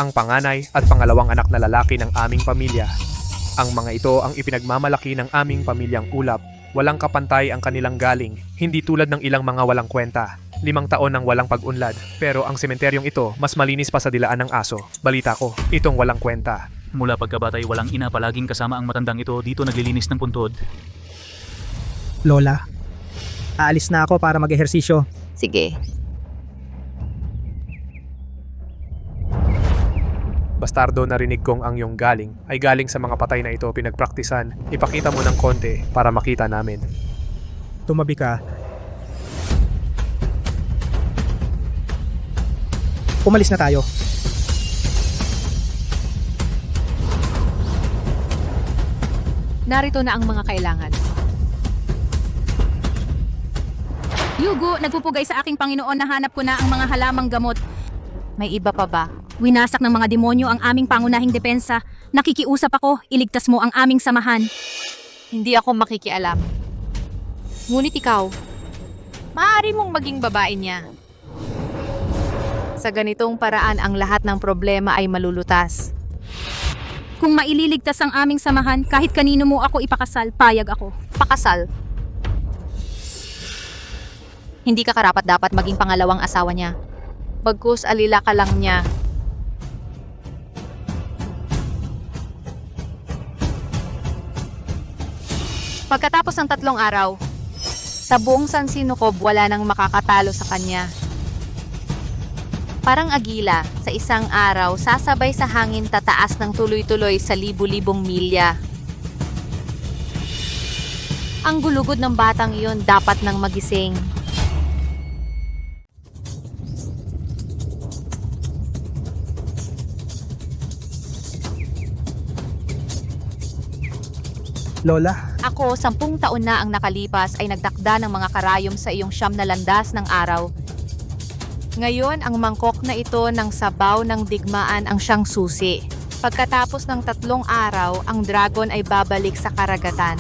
ang panganay at pangalawang anak na lalaki ng aming pamilya. Ang mga ito ang ipinagmamalaki ng aming pamilyang Ulap. Walang kapantay ang kanilang galing, hindi tulad ng ilang mga walang kwenta. 5 taon ng walang pag-unlad, pero ang sementeryong ito mas malinis pa sa dilaan ng aso. Balita ko, itong walang kwenta. Mula pagkabatay walang ina palaging kasama ang matandang ito dito naglilinis ng puntod. Lola, aalis na ako para mag-ehersisyo. Sige. Bastardo, narinig kong ang iyong galing ay galing sa mga patay na ito pinagpraktisan. Ipakita mo ng konti para makita namin. Tumabi ka. Umalis na tayo. Narito na ang mga kailangan. Yugo, nagpupugay sa aking Panginoon, nahanap ko na ang mga halamang gamot. May iba pa ba? Winasak ng mga demonyo ang aming pangunahing depensa. Nakikiusap ako, iligtas mo ang aming samahan. Hindi ako makikialam. Ngunit ikaw, maaari mong maging babae niya. Sa ganitong paraan ang lahat ng problema ay malulutas. Kung maililigtas ang aming samahan, kahit kanino mo ako ipakasal, payag ako. Pakasal. Hindi ka karapat-dapat maging pangalawang asawa niya. Bagkus alila ka lang niya. Pagkatapos ng 3 araw, sa buong San Sinukob wala nang makakatalo sa kanya. Parang agila, sa isang araw, sasabay sa hangin tataas ng tuloy-tuloy sa libu-libong milya. Ang gulugod ng batang iyon dapat nang magising. Lola, Ako, 10 taon na ang nakalipas ay nagtakda ng mga karayom sa iyong 9 na landas ng araw. Ngayon, ang mangkok na ito ng sabaw ng digmaan ang siyang susi. Pagkatapos ng 3 araw, ang dragon ay babalik sa karagatan.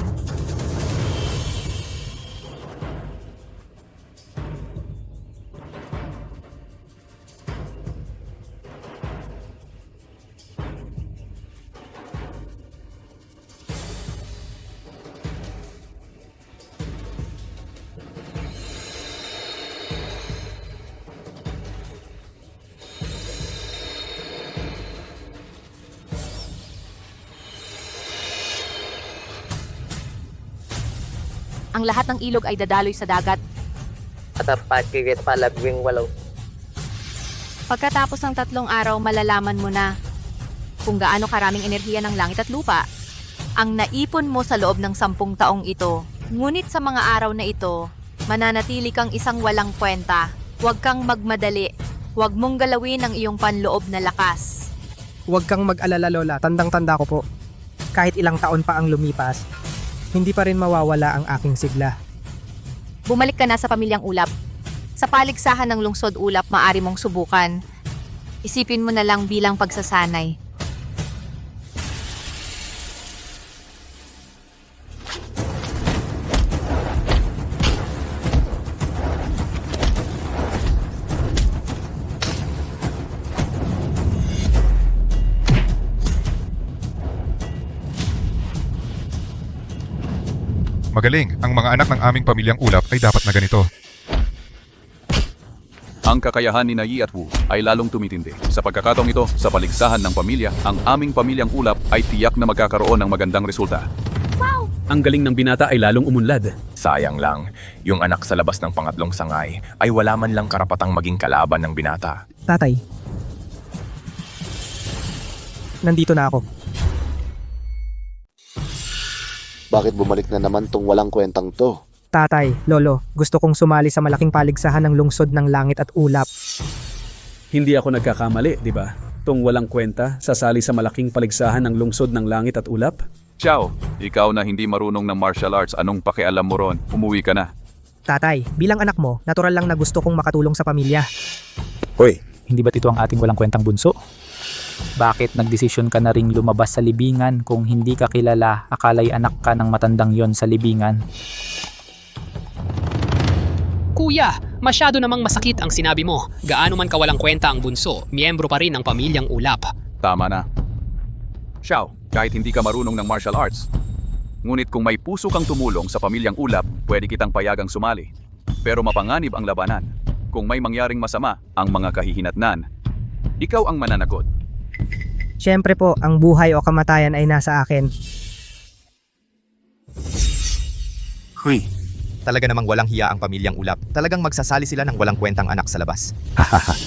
Ang lahat ng ilog ay dadaloy sa dagat. At pagkikit palagwing walaw. Pagkatapos ng 3 araw, malalaman mo na kung gaano karaming enerhiya ng langit at lupa ang naipon mo sa loob ng 10 taong ito. Ngunit sa mga araw na ito, mananatili kang isang walang kwenta. Huwag kang magmadali. Huwag mong galawin ang iyong panloob na lakas. huwag kang mag-alala Lola, tandang-tanda ko po. Kahit ilang taon pa ang lumipas, hindi pa rin mawawala ang aking sigla. Bumalik ka na sa pamilyang Ulap. Sa paligsahan ng lungsod Ulap, maari mong subukan. Isipin mo na lang bilang pagsasanay. Magaling, ang mga anak ng aming pamilyang Ulap ay dapat na ganito. Ang kakayahan ni Nayi at Wu ay lalong tumitindi. Sa pagkakataong ito, sa paligsahan ng pamilya, ang aming pamilyang Ulap ay tiyak na magkakaroon ng magandang resulta. Ang galing ng binata ay lalong umunlad. Sayang lang, yung anak sa labas ng pangatlong sangay ay wala man lang karapatang maging kalaban ng binata. Tatay, nandito na ako. Bakit bumalik na naman tong walang kwentang to? Tatay, Lolo, gusto kong sumali sa malaking paligsahan ng lungsod ng langit at ulap. Hindi ako nagkakamali, di ba? Tung walang kwenta, sasali sa malaking paligsahan ng lungsod ng langit at ulap? Ciao, ikaw na hindi marunong ng martial arts, anong pakialam mo ron? Umuwi ka na. Tatay, bilang anak mo, natural lang na gusto kong makatulong sa pamilya. Hoy, Hindi ba't ito ang ating walang kwentang bunso? Bakit nagdesisyon ka na ring lumabas sa libingan kung hindi ka kilala, akala'y anak ka ng matandang yon sa libingan? Kuya, Masyado namang masakit ang sinabi mo. Gaano man kawalang kwenta ang bunso, miyembro pa rin ng pamilyang ulap. Tama na. Xiao, kahit hindi ka marunong ng martial arts, ngunit kung may puso kang tumulong sa pamilyang ulap, pwede kitang payagang sumali. Pero mapanganib ang labanan. Kung may mangyaring masama ang mga kahihinatnan, ikaw ang mananagot. Siyempre po, ang buhay o kamatayan ay nasa akin. Huy, Talaga namang walang hiya ang pamilyang ulap. Talagang magsasali sila ng walang kwentang anak sa labas.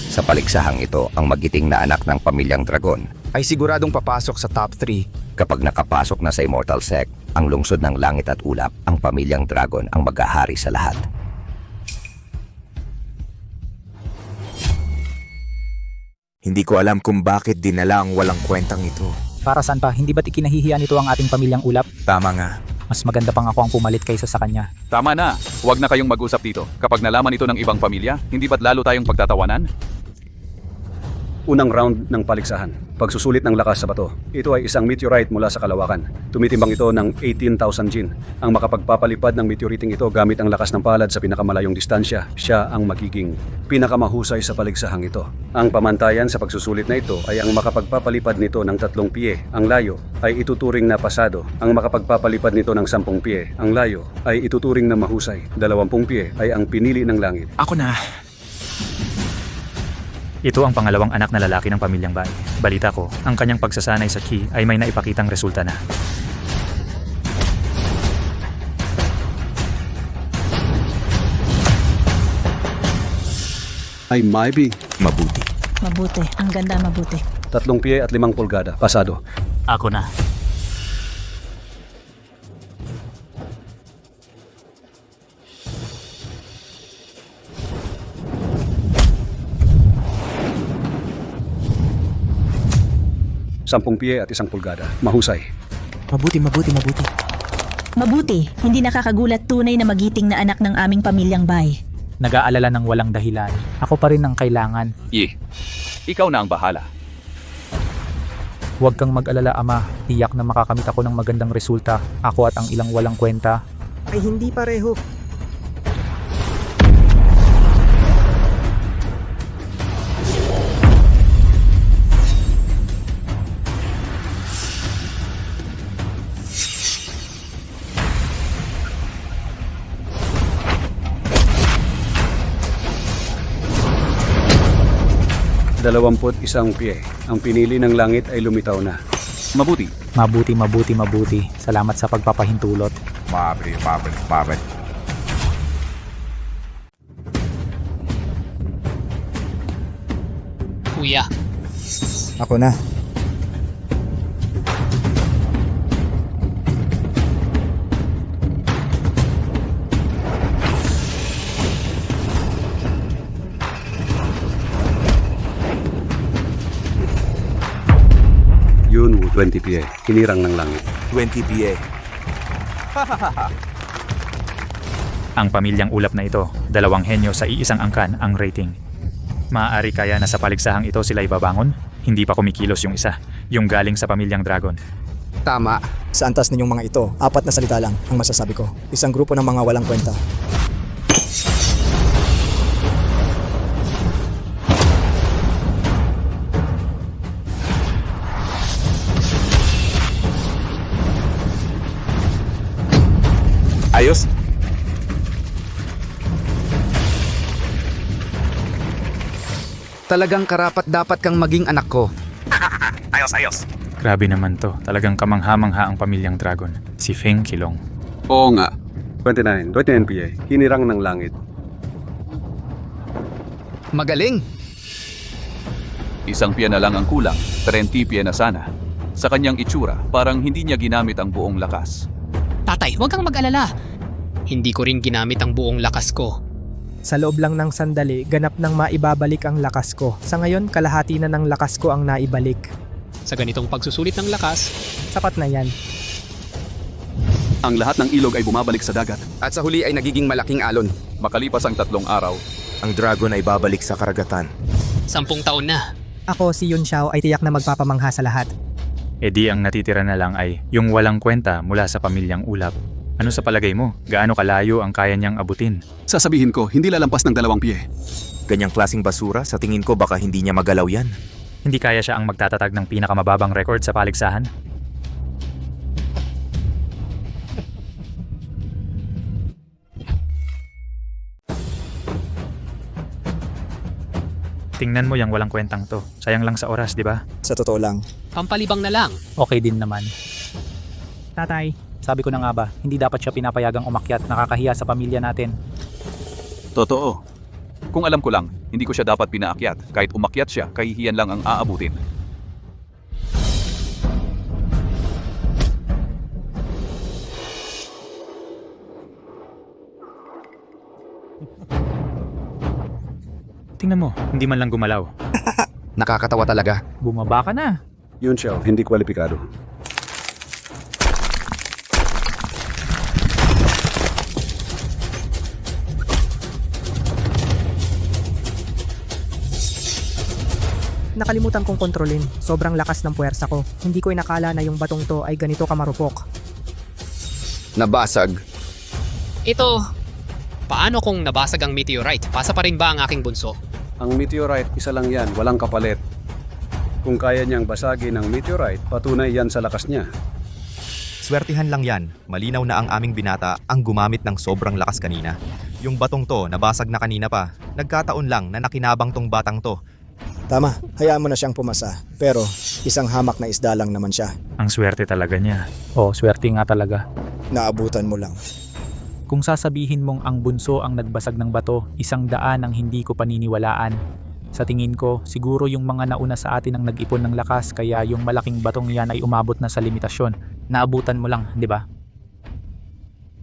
Sa paliksahang ito, ang magiting na anak ng pamilyang dragon Ay siguradong papasok sa top 3. kapag nakapasok na sa Immortal Sect, ang lungsod ng langit at ulap, ang pamilyang dragon ang maghahari sa lahat. hindi ko alam kung bakit dinala ang walang kwentang ito. Para saan pa? Hindi ba't ikinahihiya nito ang ating pamilyang ulap? Tama nga. Mas maganda pang ako ang pumalit kaysa sa kanya. Tama na, huwag na kayong mag-usap dito. Kapag nalaman ito ng ibang pamilya, hindi ba't lalo tayong pagtatawanan? Unang round ng paligsahan. Pagsusulit ng lakas sa bato. Ito ay isang meteorite mula sa kalawakan. Tumitimbang ito ng 18,000 jin. Ang makapagpapalipad ng meteoriting ito gamit ang lakas ng palad sa pinakamalayong distansya, siya ang magiging pinakamahusay sa paligsahang ito. Ang pamantayan sa pagsusulit na ito ay ang makapagpapalipad nito ng 3 pie. Ang layo ay ituturing na pasado. Ang makapagpapalipad nito ng 10 pie. Ang layo ay ituturing na mahusay. 20 pie ay ang pinili ng langit. Ako na. Ito ang pangalawang anak na lalaki ng pamilyang Bai. Balita ko, ang kanyang pagsasanay sa Ki ay may naipakitang resulta na. Ay maybe Mabuti. Mabuti. Ang ganda, mabuti. 3 pie at 5 pulgada. Pasado. Ako na. Sampung pie at 1 pulgada. Mahusay. Mabuti. Mabuti. Hindi nakakagulat, tunay na magiting na anak ng aming pamilyang Bai. Nag-aalala ng walang dahilan. Ako pa rin ang kailangan. Ikaw na ang bahala. Huwag kang mag-alala, ama. Tiyak na makakamit ako ng magandang resulta. Ako at ang ilang walang kwenta. Ay hindi pareho. Dalawamput isang pie. Ang pinili ng langit ay lumitaw na. Mabuti. Mabuti. Salamat sa pagpapahintulot. Mabit. Kuya, Ako na. Yun, 20 pie. Hinirang ng langit. 20 PA. Ang pamilyang ulap na ito, 2 henyo sa iisang angkan ang rating. Maaari kaya na sa paligsahang ito sila ibabangon? Hindi pa kumikilos yung isa, yung galing sa pamilyang dragon. Tama. Sa antas ninyong mga ito, 4 na salita lang ang masasabi ko. Isang grupo ng mga walang kwenta. Ayos. Talagang karapat dapat kang maging anak ko. Ayos. Grabe naman to, talagang kamangha-mangha ang pamilyang dragon. Si Feng Qilong. Oo nga. 29 pie. Hinirang ng langit. Magaling. Isang pie na lang ang kulang, 30 pie na sana. Sa kanyang itsura, parang hindi niya ginamit ang buong lakas. tatay, huwag kang mag-alala. Hindi ko rin ginamit ang buong lakas ko. Sa loob lang ng sandali, ganap nang maibabalik ang lakas ko. Sa ngayon, kalahati na ng lakas ko ang naibalik. Sa ganitong pagsusulit ng lakas, Sapat na yan. Ang lahat ng ilog ay bumabalik sa dagat. At sa huli ay nagiging malaking alon. Makalipas ang 3 araw, Ang dragon ay babalik sa karagatan. 10 taon na. Ako, si Yun Xiao, ay tiyak na magpapamangha sa lahat. E di ang natitira na lang ay yung walang kwenta mula sa pamilyang ulap. Ano sa palagay mo? Gaano kalayo ang kaya niyang abutin? Sasabihin ko, hindi lalampas ng 2 pie. Ganyang klasing basura, sa tingin ko baka hindi niya magalaw yan. Hindi kaya siya ang magtatatag ng pinakamababang record sa paligsahan? Tingnan mo yung walang kwentang to. Sayang lang sa oras, di ba? Sa totoo lang. Pampalibang na lang. Okay din naman. Tatay, Sabi ko na nga ba, hindi dapat siya pinapayagang umakyat. Nakakahiya sa pamilya natin. Totoo. Kung alam ko lang, hindi ko siya dapat pinaakyat. Kahit umakyat siya, kahihiyan lang ang aabutin. Tingnan mo, hindi man lang gumalaw. Nakakatawa talaga. Bumaba ka na. Yun siya, hindi kwalipikado. nakalimutan kong kontrolin. Sobrang lakas ng puwersa ko. Hindi ko inakala na yung batong to ay ganito kamarupok. Nabasag. Ito, paano kung nabasag ang meteorite? Pasa pa rin ba ang aking bunso? Ang meteorite, isa lang yan, walang kapalit. Kung kaya niyang basagin ang meteorite, patunay yan sa lakas niya. Swertihan lang yan. Malinaw na ang aming binata ang gumamit ng sobrang lakas kanina. Yung batong to, nabasag na kanina pa. Nagkataon lang na nakinabang tong batang to. Tama, hayaan mo na siyang pumasa. Pero isang hamak na isda lang naman siya. Ang swerte talaga niya. Oh, swerte nga talaga. Naabutan mo lang. Kung sasabihin mong ang bunso ang nagbasag ng bato, 100 ang hindi ko paniniwalaan. Sa tingin ko, siguro yung mga nauna sa atin ang nag-ipon ng lakas kaya yung malaking batong yan ay umabot na sa limitasyon. Naabutan mo lang, di ba?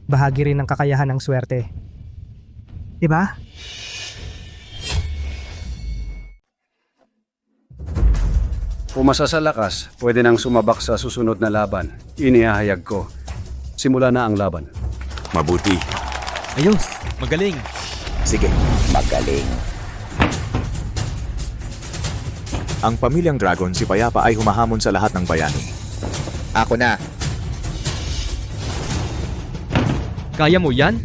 Bahagi rin ng kakayahan ng swerte. Di ba? Pumasa sa lakas, pwede nang sumabak sa susunod na laban. Inihahayag ko. Simula na ang laban. Mabuti. Ayos, magaling. Sige, magaling. Ang pamilyang Dragon, si Payapa ay humahamon sa lahat ng bayani. Ako na. Kaya mo yan?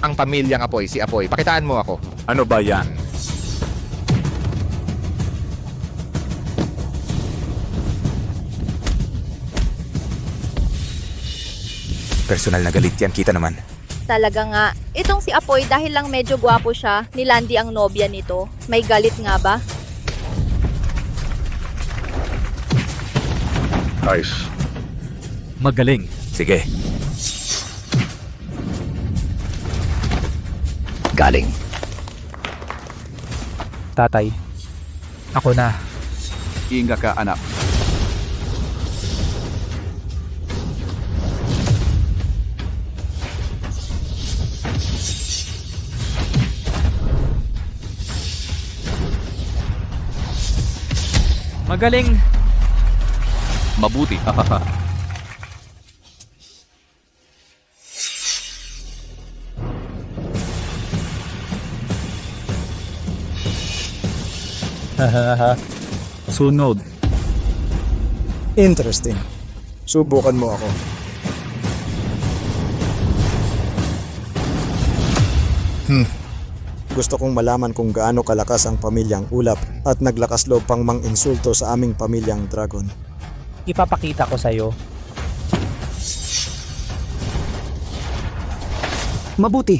Ang pamilyang Apoy, si Apoy. Pakitaan mo ako. Ano ba yan? Personal na galit yan, kita naman. Talaga nga, itong si Apoy dahil lang medyo gwapo siya, nilandi ang nobya nito. May galit nga ba? Nice. Magaling. Sige. Galing. Tatay, ako na. Inga ka, anak. Magaling! Mabuti. Sunod. Interesting. Subukan mo ako. Gusto kong malaman kung gaano kalakas ang pamilyang Ulap at naglakas loob pang mang-insulto sa aming pamilyang Dragon. Ipapakita ko sa'yo. Mabuti.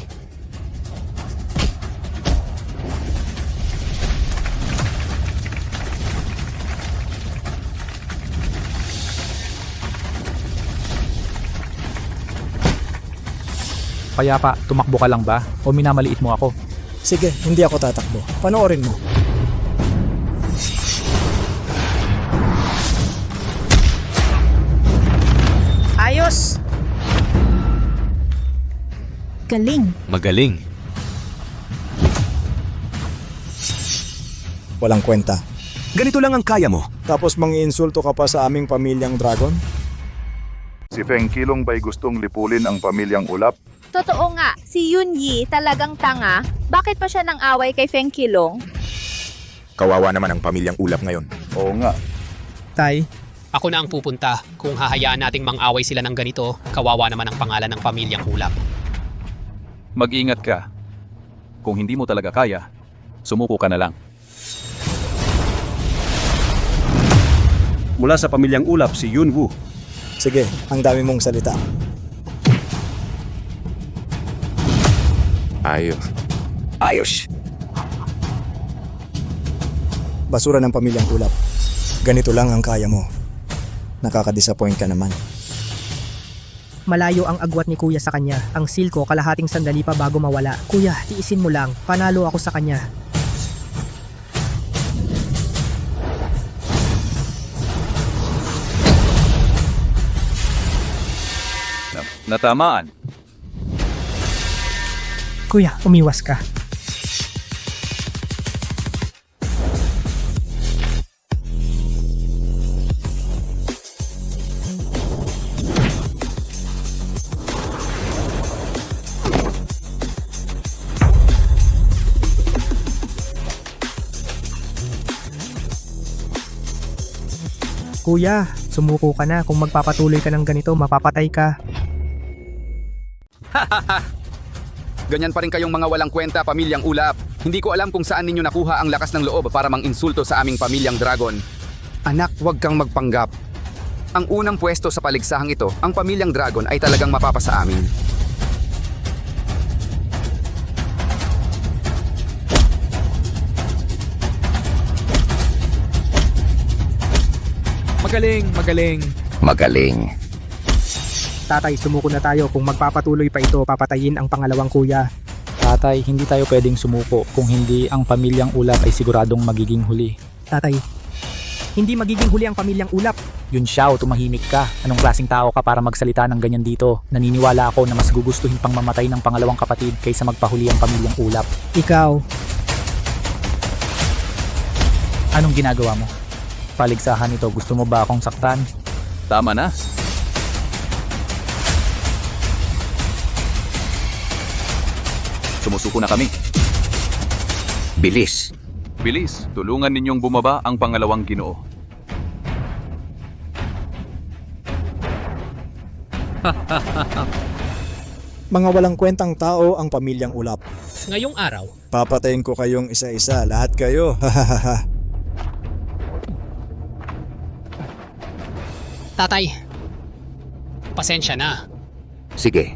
Payapa, tumakbo ka lang ba? O minamaliit mo ako? Sige, hindi ako tatakbo. Panoorin mo. Ayos! Galing. Magaling. Walang kwenta. Ganito lang ang kaya mo. Tapos mang-iinsulto ka pa sa aming pamilyang Dragon? Si Feng Kilong ba'y gustong lipulin ang pamilyang Ulap? Totoo nga, si Yun Yi talagang tanga. Bakit pa siya nang away kay Feng Kilong? Kawawa naman ang pamilyang Ulap ngayon. Oo nga. Tay, Ako na ang pupunta. Kung hahayaan nating mang-away sila ng ganito, kawawa naman ang pangalan ng pamilyang ulap. Mag-ingat ka. Kung hindi mo talaga kaya, sumuko ka na lang. Mula sa pamilyang ulap si Yun Woo. Sige, ang dami mong salita. Ayos. Basura ng pamilyang ulap. Ganito lang ang kaya mo. Nakaka-disappoint ka naman. Malayo ang agwat ni kuya sa kanya. Ang seal ko kalahating sandali pa bago mawala. Kuya, tiisin mo lang. Panalo ako sa kanya. Natamaan. Kuya, umiwas ka. Kuya, sumuko ka na. Kung magpapatuloy ka ng ganito, mapapatay ka. Ganyan pa rin kayong mga walang kwenta, pamilyang ulap. Hindi ko alam kung saan ninyo nakuha ang lakas ng loob para mang-insulto sa aming pamilyang dragon. Anak, huwag kang magpanggap. Ang unang pwesto sa paligsahang ito, ang pamilyang dragon ay talagang mapapasa amin. Magaling. Tatay, sumuko na tayo. Kung magpapatuloy pa ito, papatayin ang pangalawang kuya. Tatay, hindi tayo pwedeng sumuko kung hindi ang pamilyang ulap ay siguradong magiging huli. Tatay, hindi magiging huli ang pamilyang ulap. Yun Xiao, tumahimik ka. Anong klaseng tao ka para magsalita ng ganyan dito? Naniniwala ako na mas gugustuhin pang mamatay ng pangalawang kapatid kaysa magpahuli ang pamilyang ulap. Ikaw, Anong ginagawa mo? Paligsahan ito, gusto mo ba akong saktan? Tama na. Sumusuko na kami. Bilis. Bilis, tulungan ninyong bumaba ang pangalawang Ginoo. Mga walang kwentang tao ang pamilyang ulap. Ngayong araw, Papatayin ko kayong isa-isa, lahat kayo. tatay, pasensya na. Sige.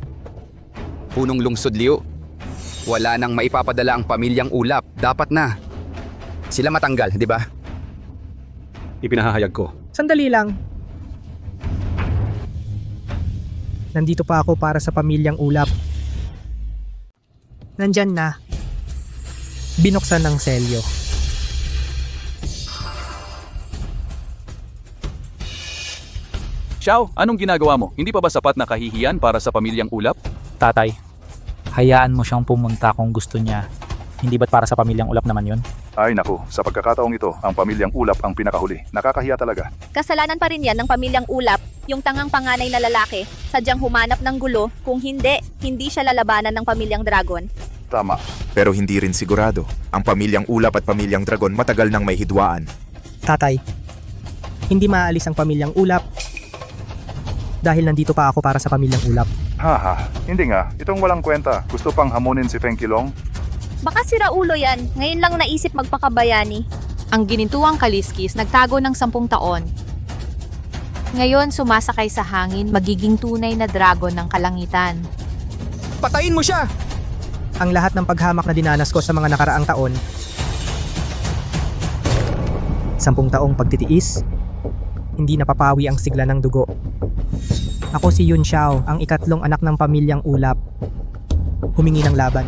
Punong lungsod, Liu. Wala nang maipapadala ang pamilyang ulap. Dapat na. Sila matanggal, di ba? Ipinahahayag ko. sandali lang. Nandito pa ako para sa pamilyang ulap. Nandyan na. Binuksan ng selyo. Xiao, anong ginagawa mo? Hindi pa ba sapat na kahihiyan para sa pamilyang ulap? Tatay, hayaan mo siyang pumunta kung gusto niya. Hindi ba't para sa pamilyang ulap naman yun? Ay naku, sa pagkakataong ito, ang pamilyang ulap ang pinakahuli. Nakakahiya talaga. Kasalanan pa rin yan ng pamilyang ulap, yung tangang panganay na lalaki, sadyang humanap ng gulo, kung hindi siya lalabanan ng pamilyang dragon. Tama. Pero hindi rin sigurado. Ang pamilyang ulap at pamilyang dragon matagal nang may hidwaan. Tatay, hindi maaalis ang pamilyang ulap dahil nandito pa ako para sa pamilyang ulap. Haha, hindi nga. Itong walang kwenta. Gusto pang hamunin si Feng Qilong? Baka sira ulo yan, ngayon lang naisip magpakabayani. Ang ginintuang kaliskis nagtago ng 10 taon. Ngayon sumasakay sa hangin, magiging tunay na dragon ng kalangitan. Patayin mo siya! Ang lahat ng paghamak na dinanas ko sa mga nakaraang taon, 10 taong pagtitiis, hindi napapawi ang sigla ng dugo. Ako si Yun Xiao, ang ikatlong anak ng pamilyang ulap. Humingi ng laban.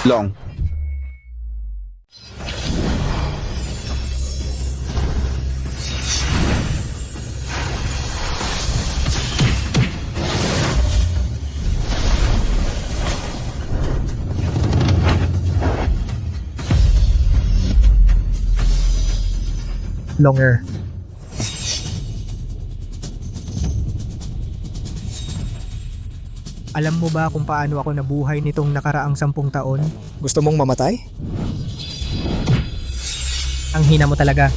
Long. longer. Alam mo ba kung paano ako nabuhay nitong nakaraang 10 taon? Gusto mong mamatay? Ang hina mo talaga.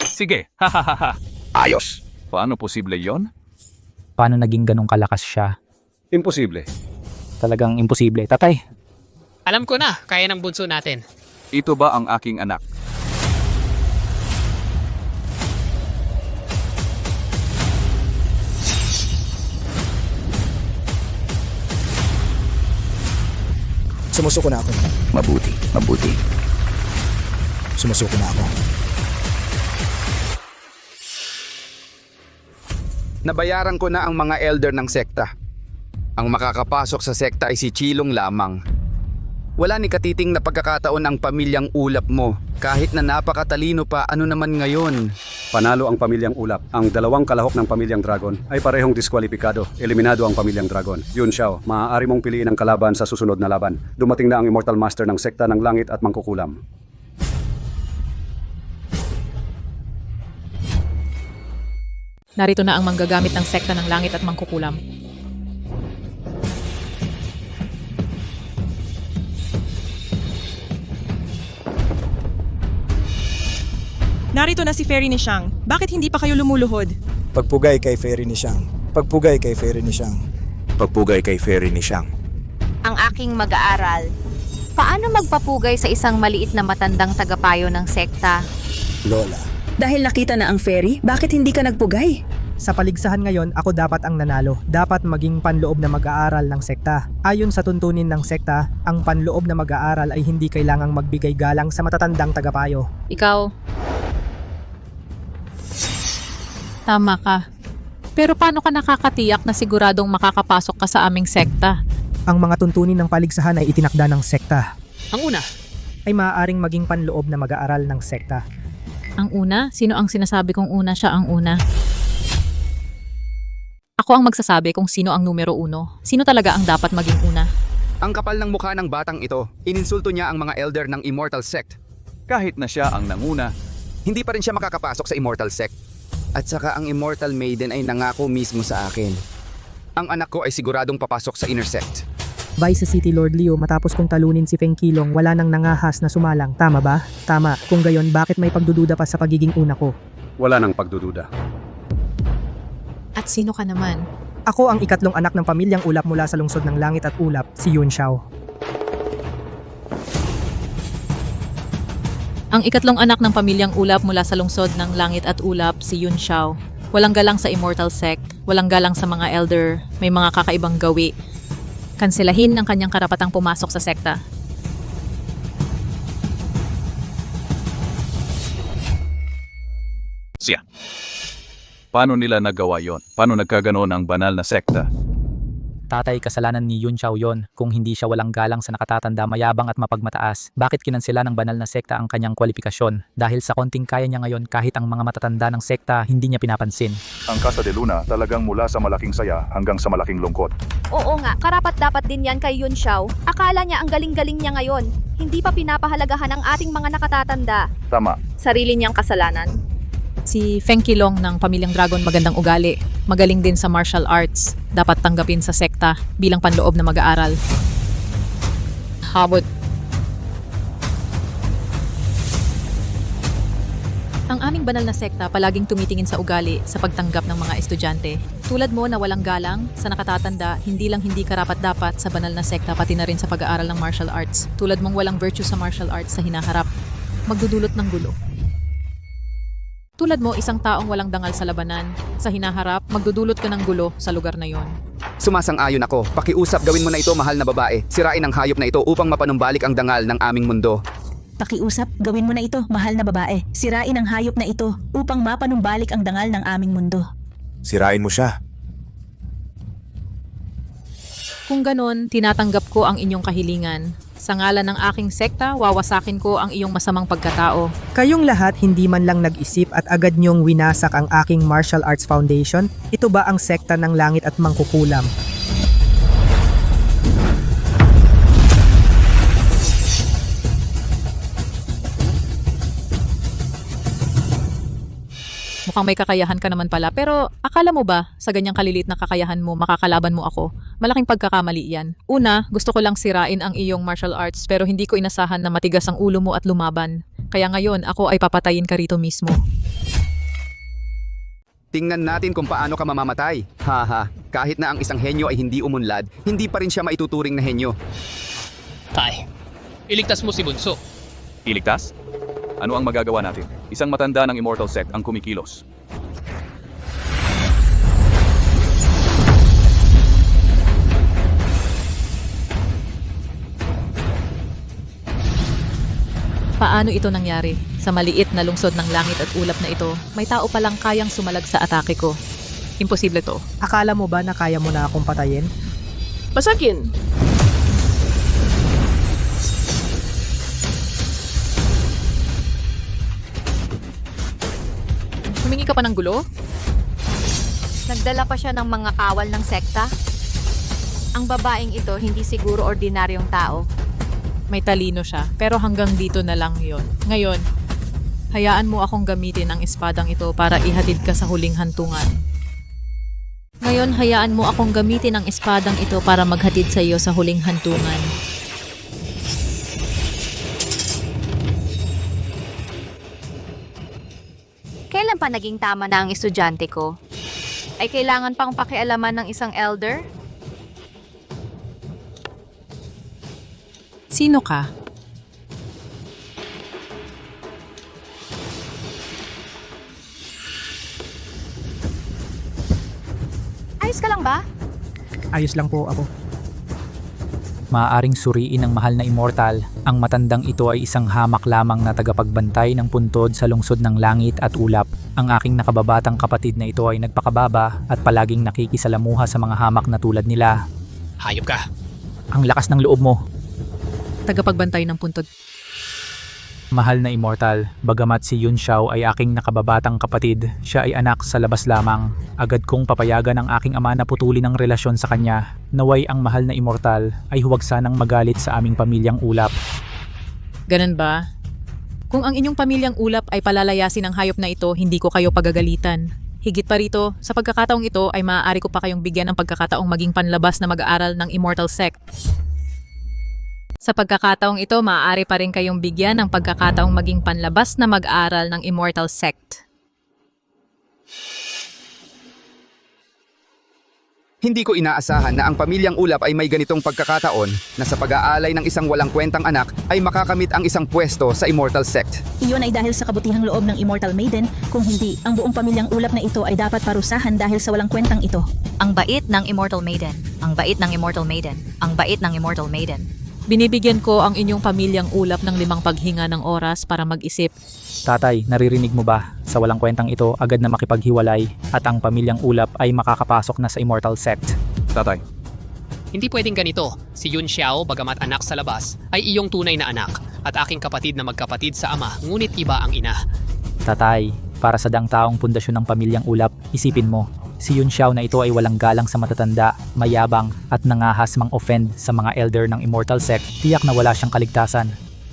Sige, hahaha. Ayos. Paano posible yon? Paano naging ganong kalakas siya? Imposible. Talagang imposible. Tatay, Alam ko na, kaya ng bunso natin. Ito ba ang aking anak? Sumusuko na ako. Mabuti, mabuti. Sumusuko na ako. Nabayaran ko na ang mga elder ng sekta. Ang makakapasok sa sekta ay si Chilong lamang. Wala ni katiting na pagkakataon ang pamilyang ulap mo. Kahit na napakatalino pa, ano naman ngayon? Panalo ang pamilyang ulap. Ang dalawang kalahok ng pamilyang dragon ay parehong diskwalipikado. Eliminado ang pamilyang dragon. Yun Xiao, maaari mong piliin ang kalaban sa susunod na laban. Dumating na ang Immortal Master ng sekta ng langit at mangkukulam. Narito na ang manggagamit ng sekta ng langit at mangkukulam. Narito na si Fairy ni Xiang. Bakit hindi pa kayo lumuluhod? Pagpugay kay Fairy ni Xiang. Pagpugay kay Fairy ni Xiang. Pagpugay kay Fairy ni Xiang. Ang aking mag-aaral. Paano magpapugay sa isang maliit na matandang tagapayo ng sekta? Lola. Dahil nakita na ang Fairy, bakit hindi ka nagpugay? Sa paligsahan ngayon, ako dapat ang nanalo. Dapat maging panloob na mag-aaral ng sekta. Ayon sa tuntunin ng sekta, ang panloob na mag-aaral ay hindi kailangang magbigay galang sa matatandang tagapayo. Ikaw, tama ka. Pero paano ka nakakatiyak na siguradong makakapasok ka sa aming sekta? Ang mga tuntunin ng paligsahan ay itinakda ng sekta. Ang una, Ay maaaring maging panloob na mag-aaral ng sekta. Ang una? Sino ang sinasabi kong una siya ang una? Ako ang magsasabi kung sino ang numero 1. Sino talaga ang dapat maging una? Ang kapal ng mukha ng batang ito, ininsulto niya ang mga elder ng Immortal Sect. Kahit na siya ang nanguna, Hindi pa rin siya makakapasok sa Immortal Sect. At saka ang Immortal Maiden ay nangako mismo sa akin. Ang anak ko ay siguradong papasok sa Inner Sect. Vice City Lord Leo, matapos kong talunin si Feng Qilong, wala nang nangahas na sumalang. Tama ba? Tama. Kung gayon, bakit may pagdududa pa sa pagiging una ko? Wala nang pagdududa. At sino ka naman? Ako ang ikatlong anak ng pamilyang ulap mula sa lungsod ng langit at ulap, si Yun Xiao. Ang ikatlong anak ng pamilyang ulap mula sa lungsod ng langit at ulap, si Yun Xiao. Walang galang sa Immortal Sect, walang galang sa mga elder, may mga kakaibang gawi. Kanselahin ang kanyang karapatang pumasok sa sekta. siya. Paano nila nagawa yon? Paano nagkaganon ang banal na sekta? Tatay, kasalanan ni Yun Xiao yon. Kung hindi siya walang galang sa nakatatanda, mayabang at mapagmataas. Bakit kinansela ng banal na sekta ang kanyang kwalifikasyon? Dahil sa konting kaya niya ngayon, kahit ang mga matatanda ng sekta, hindi niya pinapansin. Ang Casa de Luna talagang mula sa malaking saya hanggang sa malaking lungkot. Oo nga, karapat-dapat din yan kay Yun Xiao. Akala niya ang galing-galing niya ngayon. Hindi pa pinapahalagahan ang ating mga nakatatanda. Tama. Sarili niyang kasalanan. Si Feng Qilong ng Pamilyang Dragon magandang ugali. Magaling din sa martial arts. Dapat tanggapin sa sekta bilang panloob na mag-aaral. Habot. Ang aming banal na sekta palaging tumitingin sa ugali sa pagtanggap ng mga estudyante. Tulad mo na walang galang, sa nakatatanda, hindi lang hindi karapat-dapat sa banal na sekta pati na rin sa pag-aaral ng martial arts. Tulad mong walang virtue sa martial arts sa hinaharap, magdudulot ng gulo. Tulad mo, isang taong walang dangal sa labanan, sa hinaharap, magdudulot ka ng gulo sa lugar na yon. Sumasang-ayon ako. Pakiusap, gawin mo na ito, mahal na babae. Sirain ang hayop na ito upang mapanumbalik ang dangal ng aming mundo. Pakiusap, gawin mo na ito, mahal na babae. Sirain ang hayop na ito upang mapanumbalik ang dangal ng aming mundo. Sirain mo siya. Kung ganon, tinatanggap ko ang inyong kahilingan. Sa ngalan ng aking sekta, wawasakin ko ang iyong masamang pagkatao. Kayong lahat hindi man lang nag-isip at agad niyong winasak ang aking martial arts foundation? Ito ba ang sekta ng langit at mangkukulam? Mukhang may kakayahan ka naman pala, pero akala mo ba sa ganyang kaliliit na kakayahan mo makakalaban mo ako? Malaking pagkakamali yan. Una, gusto ko lang sirain ang iyong martial arts pero hindi ko inasahan na matigas ang ulo mo at lumaban. Kaya ngayon ako ay papatayin ka rito mismo. Tingnan natin kung paano ka mamamatay. Haha, kahit na ang isang henyo ay hindi umunlad, hindi pa rin siya maituturing na henyo. Tay, iligtas mo si Bunso. Iligtas? Ano ang magagawa natin? Isang matanda ng Immortal Sect ang kumikilos. Paano ito nangyari? Sa maliit na lungsod ng langit at ulap na ito, may tao palang kayang sumalag sa atake ko. Imposible to. Akala mo ba na kaya mo na akong patayin? Basakin! Humingi ka pa ng gulo? Nagdala pa siya ng mga kawal ng sekta? Ang babaeng ito hindi siguro ordinaryong tao. May talino siya, pero hanggang dito na lang yon. Ngayon, hayaan mo akong gamitin ang espadang ito para ihatid ka sa huling hantungan. Ngayon, hayaan mo akong gamitin ang espadang ito para maghatid sa iyo sa huling hantungan. Kailan pa naging tama na ang estudyante ko? Ay kailangan pang pakialaman ng isang elder? Sino ka? Ayos ka lang ba? Ayos lang po ako. Maaaring suriin ng mahal na immortal, ang matandang ito ay isang hamak lamang na tagapagbantay ng puntod sa lungsod ng langit at ulap. Ang aking nakababatang kapatid na ito ay nagpakababa at palaging nakikisalamuha sa mga hamak na tulad nila. Hayop ka. Ang lakas ng loob mo. Tagapagbantay ng puntod. Mahal na immortal, bagamat si Yun Xiao ay aking nakababatang kapatid, siya ay anak sa labas lamang. Agad kong papayagan ang aking ama na putulin ang relasyon sa kanya. Naway ang mahal na immortal ay huwag sanang magalit sa aming pamilyang ulap. Ganun ba? Kung ang inyong pamilyang ulap ay palalayasin ng hayop na ito, hindi ko kayo pagagalitan. Higit pa rito, sa pagkakataong ito ay maaari ko pa kayong bigyan ng pagkakataong maging panlabas na mag-aaral ng Immortal Sect. Sa pagkakataong ito, maaari pa rin kayong bigyan ng pagkakataong maging panlabas na mag-aral ng Immortal Sect. Hindi ko inaasahan na ang pamilyang ulap ay may ganitong pagkakataon na sa pag-aalay ng isang walang kwentang anak ay makakamit ang isang pwesto sa Immortal Sect. Iyon ay dahil sa kabutihang loob ng Immortal Maiden, kung hindi, ang buong pamilyang ulap na ito ay dapat parusahan dahil sa walang kwentang ito. Ang bait ng Immortal Maiden. Ang bait ng Immortal Maiden. Ang bait ng Immortal Maiden. Binibigyan ko ang inyong pamilyang ulap ng 5 paghinga ng oras para mag-isip. Tatay, naririnig mo ba? Sa walang kwentang ito, agad na makipaghiwalay at ang pamilyang ulap ay makakapasok na sa Immortal Sect. Tatay, Hindi pwedeng ganito. Si Yun Xiao, bagamat anak sa labas, ay iyong tunay na anak at aking kapatid na magkapatid sa ama, ngunit iba ang ina. Tatay, para sa dangtaong pundasyon ng pamilyang ulap, isipin mo, si Yun Xiao na ito ay walang galang sa matatanda, mayabang at nangahas mang-offend sa mga elder ng Immortal Sect, tiyak na wala siyang kaligtasan.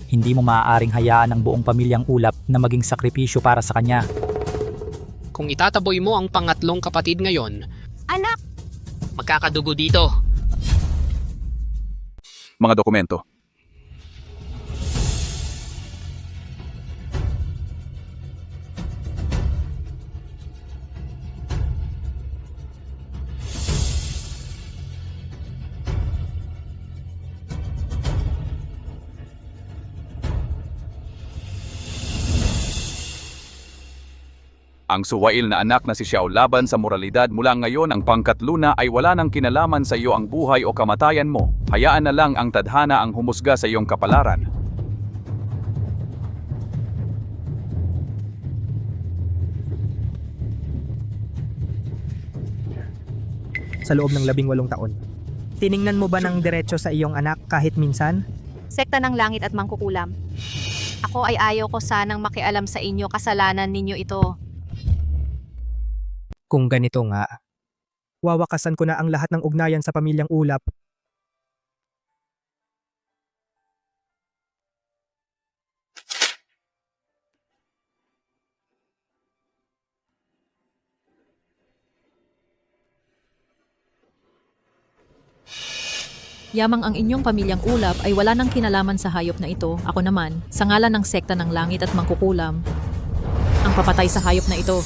Hindi mo maaaring hayaan ang buong pamilyang ulap na maging sakripisyo para sa kanya. Kung itataboy mo ang pangatlong kapatid ngayon, Anak! magkakadugo dito. mga dokumento. Ang suwail na anak na si Xiao laban sa moralidad mula ngayon ang pangkat Luna ay wala nang kinalaman sa iyo ang buhay o kamatayan mo. Hayaan na lang ang tadhana ang humusga sa iyong kapalaran. Sa loob ng 18 taon. Tiningnan mo ba ng diretso sa iyong anak kahit minsan? Sekta ng langit at mangkukulam. Ako ay ayaw ko sanang makialam sa inyo, kasalanan ninyo ito. Kung ganito nga, wawakasan ko na ang lahat ng ugnayan sa pamilyang Ulap. Yamang ang inyong pamilyang Ulap ay wala nang kinalaman sa hayop na ito. Ako naman, sa ngalan ng sekta ng langit at mangkukulam, ang papatay sa hayop na ito.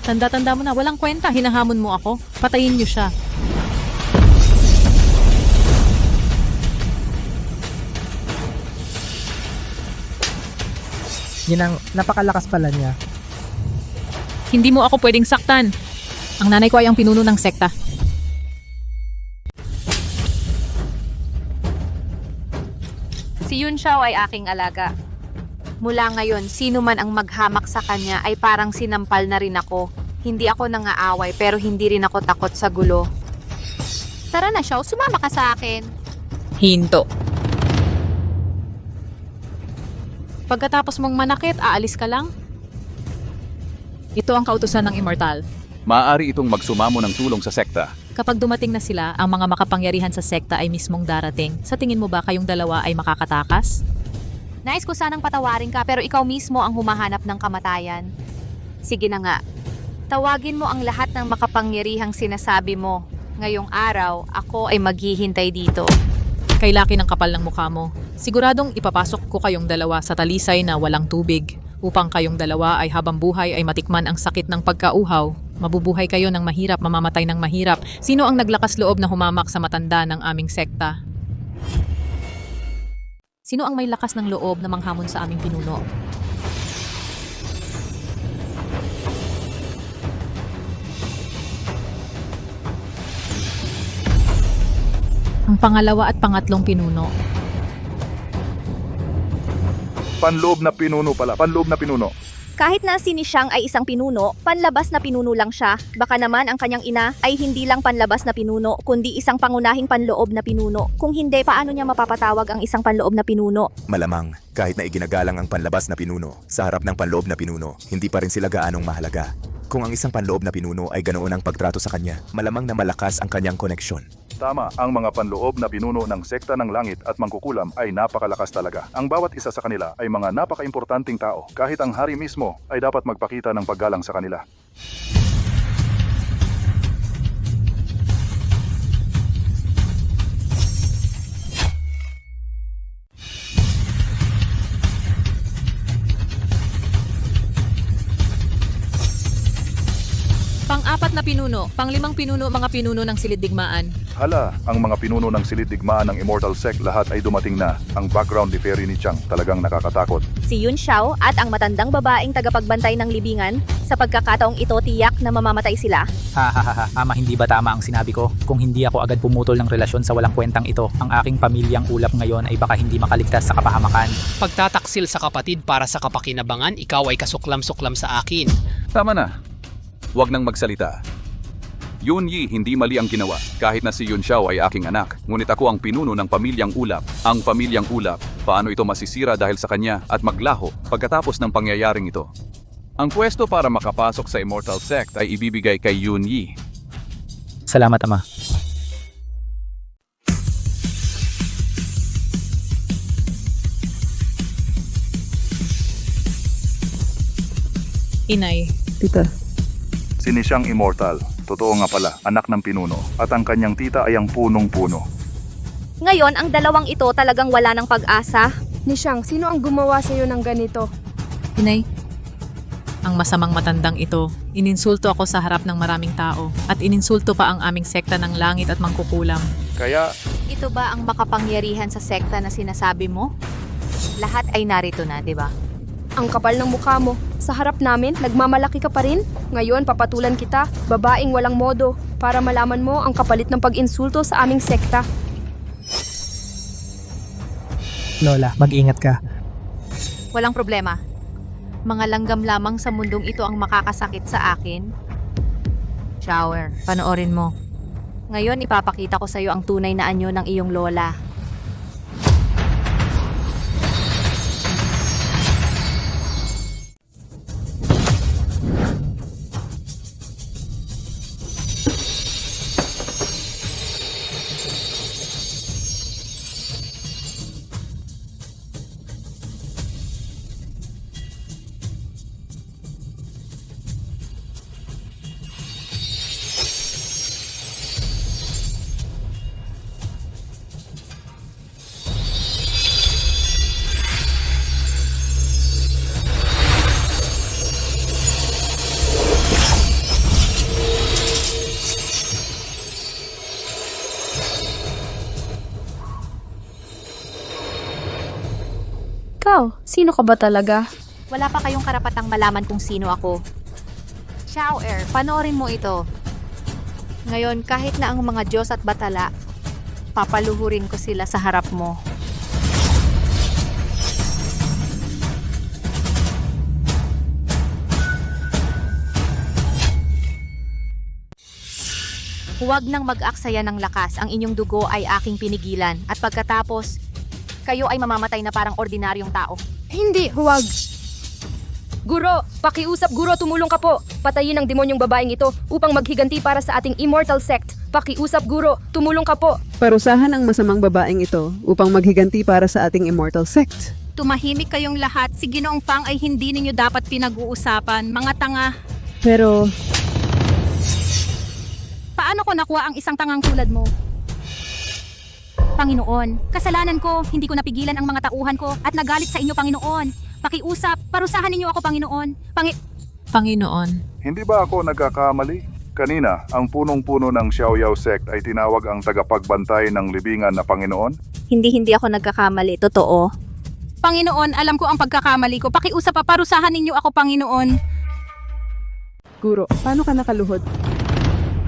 Tanda-tanda mo na, walang kwenta, hinahamon mo ako. Patayin niyo siya. Yun ang napakalakas pala niya. Hindi mo ako pwedeng saktan. Ang nanay ko ay ang pinuno ng sekta. Si Yun Xiao ay aking alaga. Mula ngayon, sino man ang maghamak sa kanya ay parang sinampal na rin ako. Hindi ako nangaaway pero hindi rin ako takot sa gulo. Tara na, Xiao, sumama ka sa akin. Hinto. Pagkatapos mong manakit, aalis ka lang? Ito ang kautusan ng Immortal. Maaari itong magsumamo ng tulong sa sekta. Kapag dumating na sila, ang mga makapangyarihan sa sekta ay mismong darating. Sa tingin mo ba kayong dalawa ay makakatakas? Nais ko sanang patawarin ka pero ikaw mismo ang humahanap ng kamatayan. Sige na nga. Tawagin mo ang lahat ng makapangyarihang sinasabi mo. Ngayong araw, ako ay maghihintay dito. Kay laki ng kapal ng mukha mo. Siguradong ipapasok ko kayong dalawa sa talisay na walang tubig upang kayong dalawa ay habang buhay ay matikman ang sakit ng pagkauhaw. Mabubuhay kayo ng mahirap, mamamatay ng mahirap. Sino ang naglakas loob na humamak sa matanda ng aming sekta? Sino ang may lakas ng loob na manghamon sa aming pinuno? Ang pangalawa at pangatlong pinuno. Panloob na pinuno pala, panloob na pinuno. Kahit na si Nishang ay isang pinuno, panlabas na pinuno lang siya. Baka naman ang kanyang ina ay hindi lang panlabas na pinuno, kundi isang pangunahing panloob na pinuno. Kung hindi, paano niya mapapatawag ang isang panloob na pinuno? Malamang, kahit na iginagalang ang panlabas na pinuno, sa harap ng panloob na pinuno, hindi pa rin sila gaanong mahalaga. Kung ang isang panloob na pinuno ay ganoon ang pagtrato sa kanya, malamang na malakas ang kanyang koneksyon. Tama, ang mga panloob na pinuno ng sekta ng langit at mangkukulam ay napakalakas talaga. Ang bawat isa sa kanila ay mga napaka-importanting tao. Kahit ang hari mismo ay dapat magpakita ng paggalang sa kanila. Pang-apat na pinuno, pang-limang pinuno, mga pinuno ng silid-digmaan. Hala, ang mga pinuno ng silid-digmaan ng Immortal Sect lahat ay dumating na. Ang background ni Fairy ni Chang talagang nakakatakot. Si Yun Xiao at ang matandang babaeng tagapagbantay ng libingan, sa pagkakataong ito tiyak na mamamatay sila. Ama, hindi ba tama ang sinabi ko? Kung hindi ako agad pumutol ng relasyon sa walang kwentang ito, ang aking pamilyang Ulap ngayon ay baka hindi makaligtas sa kapahamakan. Pagtataksil sa kapatid para sa kapakinabangan, ikaw ay kasuklam-suklam sa akin. Tama na. Huwag nang magsalita. Yun Yi, hindi mali ang ginawa. Kahit na si Yun Xiao ay aking anak, ngunit ako ang pinuno ng pamilyang Ulap. Ang pamilyang Ulap, paano ito masisira dahil sa kanya at maglaho pagkatapos ng pangyayaring ito? Ang pwesto para makapasok sa Immortal Sect ay ibibigay kay Yun Yi. Salamat, Ama. Inay. Tita. Si Nishang Immortal, totoo nga pala, anak ng pinuno, at ang kanyang tita ay ang punong-puno. Ngayon, ang dalawang ito talagang wala ng pag-asa. Nishang, sino ang gumawa sa iyo ng ganito? Inay, ang masamang matandang ito, ininsulto ako sa harap ng maraming tao at ininsulto pa ang aming sekta ng langit at mangkukulam. Kaya, Ito ba ang makapangyarihan sa sekta na sinasabi mo? Lahat ay narito na, di ba? Ang kapal ng mukha mo. Sa harap namin, nagmamalaki ka pa rin? Ngayon, papatulan kita, babaeng walang modo, para malaman mo ang kapalit ng pag-insulto sa aming sekta. Lola, mag-ingat ka. Walang problema. Mga langgam lamang sa mundong ito ang makakasakit sa akin. Shower, panoorin mo. Ngayon, ipapakita ko sa iyo ang tunay na anyo ng iyong lola. Ikaw, sino ka ba talaga? Wala pa kayong karapatang malaman kung sino ako. Shower, panoorin mo ito. Ngayon, kahit na ang mga Diyos at batala, papaluhurin ko sila sa harap mo. Huwag nang mag-aksaya ng lakas, ang inyong dugo ay aking pinigilan at pagkatapos, kayo ay mamamatay na parang ordinaryong tao. Hindi, huwag. Guro, pakiusap guro, tumulong ka po. Patayin ang demonyong babaeng ito upang maghiganti para sa ating immortal sect. Pakiusap guro, tumulong ka po. Parusahan ang masamang babaeng ito upang maghiganti para sa ating immortal sect. Tumahimik kayong lahat. Si Ginoong Fang ay hindi ninyo dapat pinag-uusapan. Mga tanga. Pero, paano ko nakuha ang isang tangang tulad mo? Panginoon, kasalanan ko, hindi ko napigilan ang mga tauhan ko at nagalit sa inyo, Panginoon. Pakiusap, parusahan ninyo ako, Panginoon. Panginoon. Hindi ba ako nagkakamali? Kanina, ang punong-puno ng Xiaoyao sect ay tinawag ang tagapagbantay ng libingan na Panginoon? Hindi ako nagkakamali, totoo. Panginoon, alam ko ang pagkakamali ko. Pakiusap, parusahan ninyo ako, Panginoon. Guro, paano ka nakaluhod?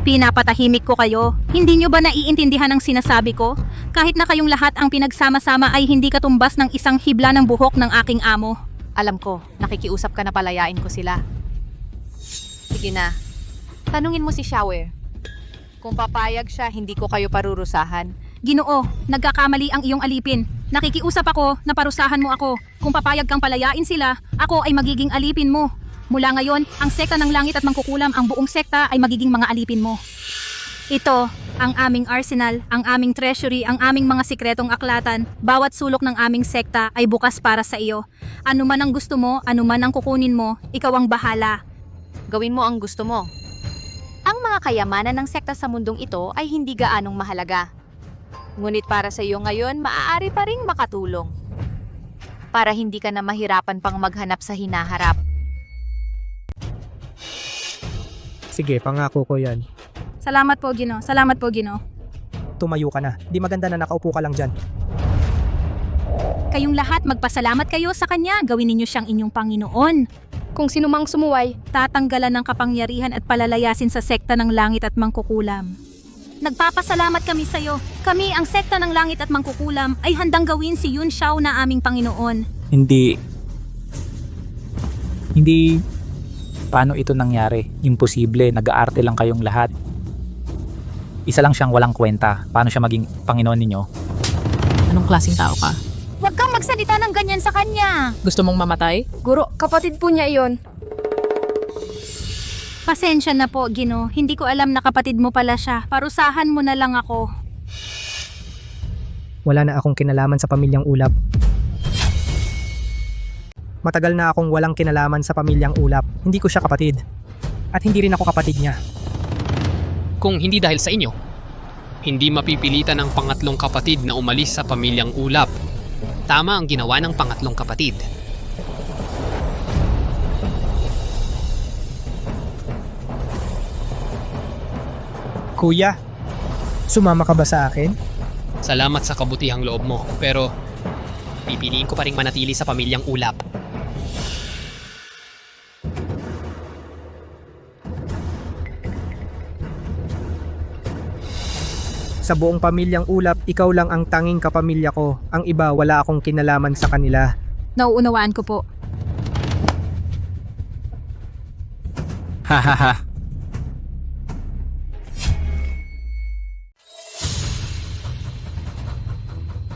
Pinapatahimik ko kayo. Hindi nyo ba naiintindihan ang sinasabi ko? Kahit na kayong lahat ang pinagsama-sama ay hindi katumbas ng isang hibla ng buhok ng aking amo. Alam ko, nakikiusap ka na palayain ko sila. Sige na. Tanungin mo si Shower. Kung papayag siya, hindi ko kayo parurusahan. Ginoo, nagkakamali ang iyong alipin. Nakikiusap ako na parusahan mo ako. Kung papayag kang palayain sila, ako ay magiging alipin mo. Mula ngayon, ang sekta ng langit at mangkukulam, ang buong sekta ay magiging mga alipin mo. Ito, ang aming arsenal, ang aming treasury, ang aming mga sikretong aklatan. Bawat sulok ng aming sekta ay bukas para sa iyo. Ano man ang gusto mo, ano man ang kukunin mo, ikaw ang bahala. Gawin mo ang gusto mo. Ang mga kayamanan ng sekta sa mundong ito ay hindi gaanong mahalaga. Ngunit para sa iyo ngayon, maaari pa ring makatulong. Para hindi ka na mahirapan pang maghanap sa hinaharap. Sige, pangako ko yan. Salamat po, Gino. Salamat po, Gino. Tumayo ka na. Di maganda na nakaupo ka lang dyan. Kayong lahat, magpasalamat kayo sa kanya. Gawin ninyo siyang inyong Panginoon. Kung sino mang sumuway, tatanggalan ng kapangyarihan at palalayasin sa sekta ng langit at mangkukulam. Nagpapasalamat kami sa iyo. Kami, ang sekta ng langit at mangkukulam, ay handang gawin si Yun Xiao na aming Panginoon. Hindi. Paano ito nangyari? Imposible, nag-aarte lang kayong lahat. Isa lang siyang walang kwenta. Paano siya maging Panginoon ninyo? Anong klaseng tao ka? Huwag kang magsalita ng ganyan sa kanya. Gusto mong mamatay? guro, kapatid po niya iyon. Pasensya na po, Gino. Hindi ko alam na kapatid mo pala siya. Parusahan mo na lang ako. Wala na akong kinalaman sa pamilyang Ulap. Matagal na akong walang kinalaman sa pamilyang Ulap. Hindi ko siya kapatid. At hindi rin ako kapatid niya. Kung hindi dahil sa inyo, hindi mapipilitan ng pangatlong kapatid na umalis sa pamilyang Ulap. Tama ang ginawa ng pangatlong kapatid. Kuya, sumama ka ba sa akin? Salamat sa kabutihang loob mo, pero pipiliin ko pa rin manatili sa pamilyang ulap. Sa buong pamilyang ulap, ikaw lang ang tanging kapamilya ko. Ang iba, wala akong kinalaman sa kanila. Nauunawaan ko po. Hahaha.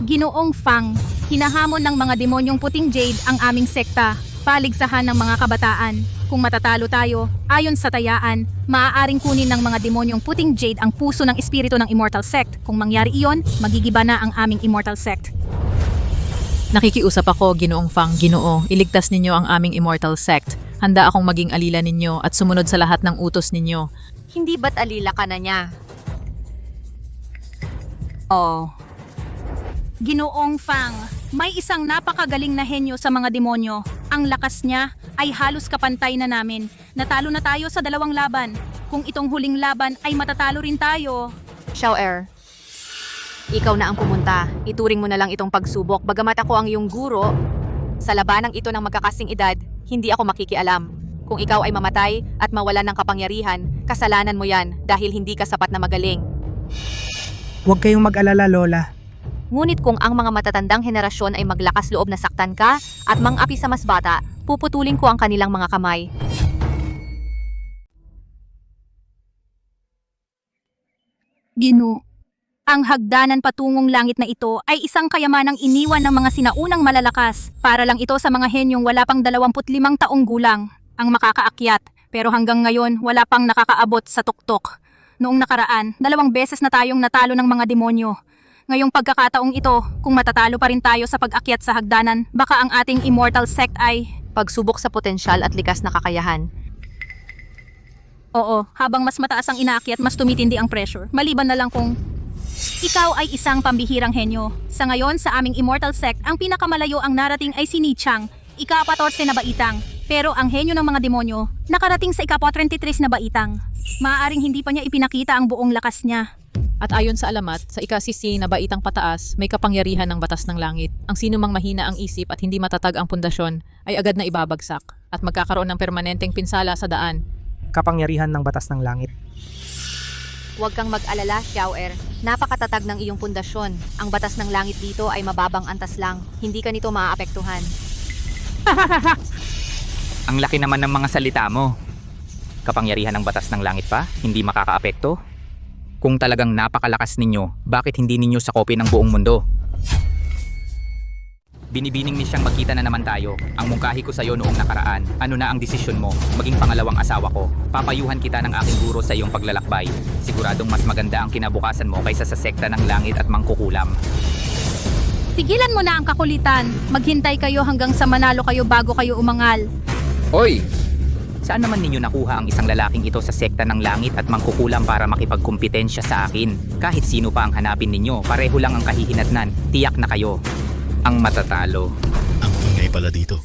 Ginoong Fang, hinahamon ng mga demonyong puting jade ang aming sekta, paligsahan ng mga kabataan. Kung matatalo tayo, ayon sa tayaan, maaaring kunin ng mga demonyong puting jade ang puso ng espiritu ng Immortal Sect. Kung mangyari iyon, magigiba na ang aming Immortal Sect. Nakikiusap ako, Ginoong Fang, Ginoo, iligtas ninyo ang aming Immortal Sect. Handa akong maging alila ninyo at sumunod sa lahat ng utos ninyo. Hindi ba't alila ka na niya? Oh. Ginoong Fang, may isang napakagaling na henyo sa mga demonyo. Ang lakas niya ay halos kapantay na namin. Natalo na tayo sa 2 laban. Kung itong huling laban ay matatalo rin tayo. Xiaoer, ikaw na ang pumunta. Ituring mo na lang itong pagsubok. Bagamat ako ang iyong guro, sa labanang ito ng magkakasing edad, hindi ako makikialam. Kung ikaw ay mamatay at mawalan ng kapangyarihan, kasalanan mo yan dahil hindi ka sapat na magaling. Huwag kayong mag-alala, Lola. Ngunit kung ang mga matatandang henerasyon ay maglakas loob na saktan ka at mang-api sa mas bata, puputulin ko ang kanilang mga kamay. Ginoo, ang hagdanan patungong langit na ito ay isang kayamanang iniwan ng mga sinaunang malalakas. Para lang ito sa mga henyong wala pang 25 taong gulang ang makakaakyat. Pero hanggang ngayon, wala pang nakakaabot sa tuktok. Noong nakaraan, 2 beses na tayong natalo ng mga demonyo. Ngayong pagkakataong ito, kung matatalo pa rin tayo sa pag-akyat sa hagdanan, baka ang ating Immortal Sect ay pagsubok sa potensyal at likas na kakayahan. Oo, habang mas mataas ang inaakyat, mas tumitindi ang pressure. Maliban na lang kung ikaw ay isang pambihirang henyo. Sa ngayon, sa aming Immortal Sect, ang pinakamalayo ang narating ay si Nichang, ika-14 na baitang. Pero ang henyo ng mga demonyo, nakarating sa ika-33 na baitang. Maaaring hindi pa niya ipinakita ang buong lakas niya. At ayon sa alamat, sa ikasisi na baitang pataas, may kapangyarihan ng batas ng langit. Ang sino mang mahina ang isip at hindi matatag ang pundasyon ay agad na ibabagsak at magkakaroon ng permanenteng pinsala sa daan. Kapangyarihan ng batas ng langit. Huwag kang mag-alala, Xiaoer. Napakatatag ng iyong pundasyon. Ang batas ng langit dito ay mababang antas lang. Hindi ka nito maaapektuhan. Ang laki naman ng mga salita mo. Kapangyarihan ng batas ng langit pa? Hindi makakaapekto? Kung talagang napakalakas ninyo, bakit hindi ninyo sakopin ang buong mundo? Binibining ni siyang magkita na naman tayo. Ang mungkahi ko sa'yo noong nakaraan. Ano na ang desisyon mo? Maging pangalawang asawa ko. Papayuhan kita ng aking guro sa iyong paglalakbay. Siguradong mas maganda ang kinabukasan mo kaysa sa sekta ng langit at mangkukulam. Tigilan mo na ang kakulitan. Maghintay kayo hanggang sa manalo kayo bago kayo umangal. Hoy! Saan naman ninyo nakuha ang isang lalaking ito sa sekta ng langit at mangkukulam para makipagkumpetensya sa akin? Kahit sino pa ang hanapin ninyo, pareho lang ang kahihinatnan. Tiyak na kayo. Ang matatalo. Ang ingay pala dito.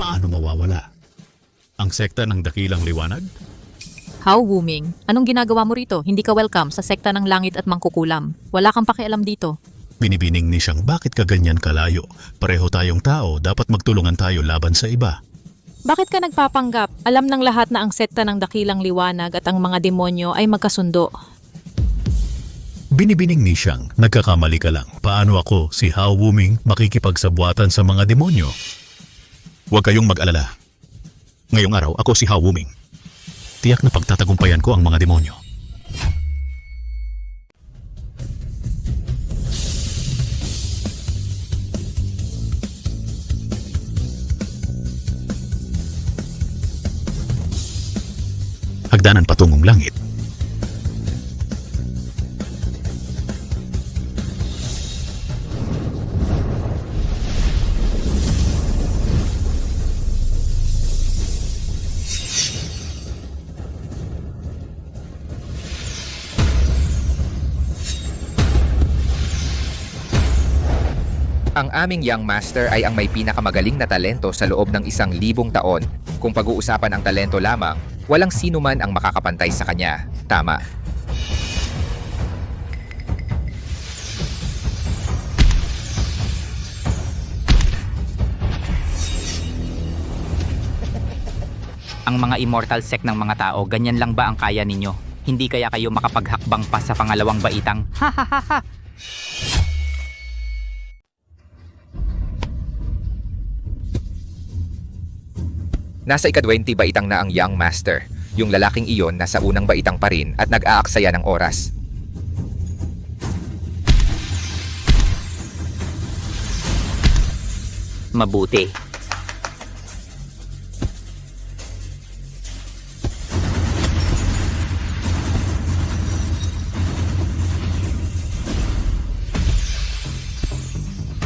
Paano mawawala? Ang sekta ng dakilang liwanag? How, Wuming? Anong ginagawa mo rito? Hindi ka welcome sa sekta ng langit at mangkukulam. Wala kang pakialam dito. Binibining ni siyang bakit ka ganyan kalayo? Pareho tayong tao, dapat magtulungan tayo laban sa iba. Bakit ka nagpapanggap? Alam ng lahat na ang sekta ng dakilang liwanag at ang mga demonyo ay magkasundo. Binibining ni siyang, nagkakamali ka lang. Paano ako, si Hao Wuming, makikipagsabwatan sa mga demonyo? Huwag kayong mag-alala. Ngayong araw, ako si Hao Wuming. Tiyak na pagtatagumpayan ko ang mga demonyo. Hagdanan patungong langit. Ang aming young master ay ang may pinakamagaling na talento sa loob ng 1,000 taon. Kung pag-uusapan ang talento lamang, walang sino man ang makakapantay sa kanya. Tama. Ang mga immortal sect ng mga tao, ganyan lang ba ang kaya ninyo? Hindi kaya kayo makapaghakbang pa sa pangalawang baitang? Ha ha ha ha! Nasa ika-20 baitang na ang Young Master. Yung lalaking iyon nasa unang baitang pa rin at nag-aaksaya ng oras. Mabuti.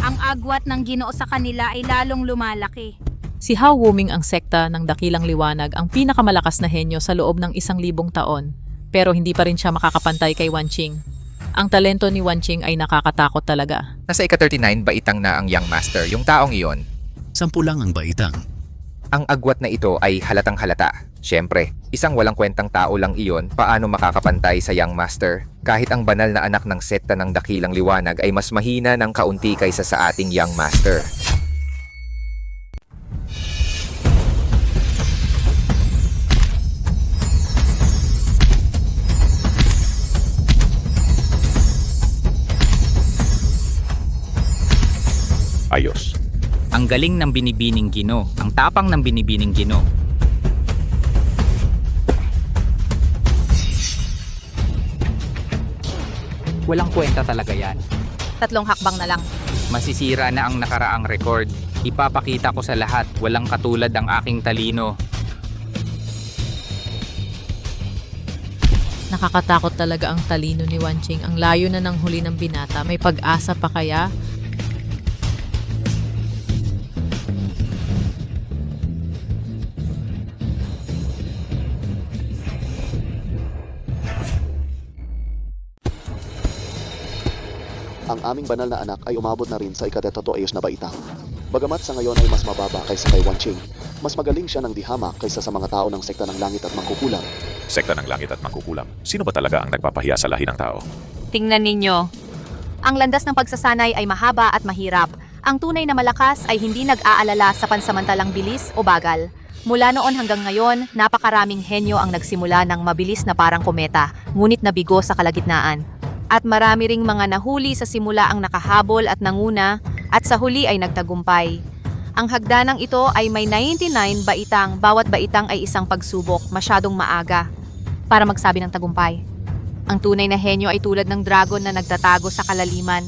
Ang agwat ng Ginoo sa kanila ay lalong lumalaki. Si Hao Wuming ang sekta ng Dakilang Liwanag, ang pinakamalakas na henyo sa loob ng 1,000 taon. Pero hindi pa rin siya makakapantay kay Wan Qing. Ang talento ni Wan Qing ay nakakatakot talaga. Nasa ika-39 baitang na ang Young Master. Yung taong iyon, 10 lang ang baitang. ang agwat na ito ay halatang halata. Siyempre, isang walang kwentang tao lang iyon, paano makakapantay sa Young Master? Kahit ang banal na anak ng sekta ng Dakilang Liwanag ay mas mahina ng kaunti kaysa sa ating Young Master. Ayos. Ang galing ng binibining Gino, ang tapang ng binibining Gino. Walang kwenta talaga yan. 3 hakbang na lang. Masisira na ang nakaraang record. Ipapakita ko sa lahat, walang katulad ang aking talino. Nakakatakot talaga ang talino ni Wan Qing. Ang layo na ng huli ng binata. May pag-asa pa kaya? Ang aming banal na anak ay umabot na rin sa ika-32 na baitang. Bagamat sa ngayon ay mas mababa kaysa kay Wan Qing, mas magaling siya ng dihamak kaysa sa mga tao ng sekta ng langit at mangkukulam. Sekta ng langit at mangkukulam. Sino ba talaga ang nagpapahiya sa lahi ng tao? Tingnan ninyo. Ang landas ng pagsasanay ay mahaba at mahirap. Ang tunay na malakas ay hindi nag-aalala sa pansamantalang bilis o bagal. Mula noon hanggang ngayon, napakaraming henyo ang nagsimula ng mabilis na parang kometa, ngunit nabigo sa kalagitnaan. At marami ring mga nahuli sa simula ang nakahabol at nanguna, at sa huli ay nagtagumpay. Ang hagdanang ito ay may 99 baitang, bawat baitang ay isang pagsubok, masyadong maaga para magsabi ng tagumpay. Ang tunay na henyo ay tulad ng dragon na nagtatago sa kalaliman.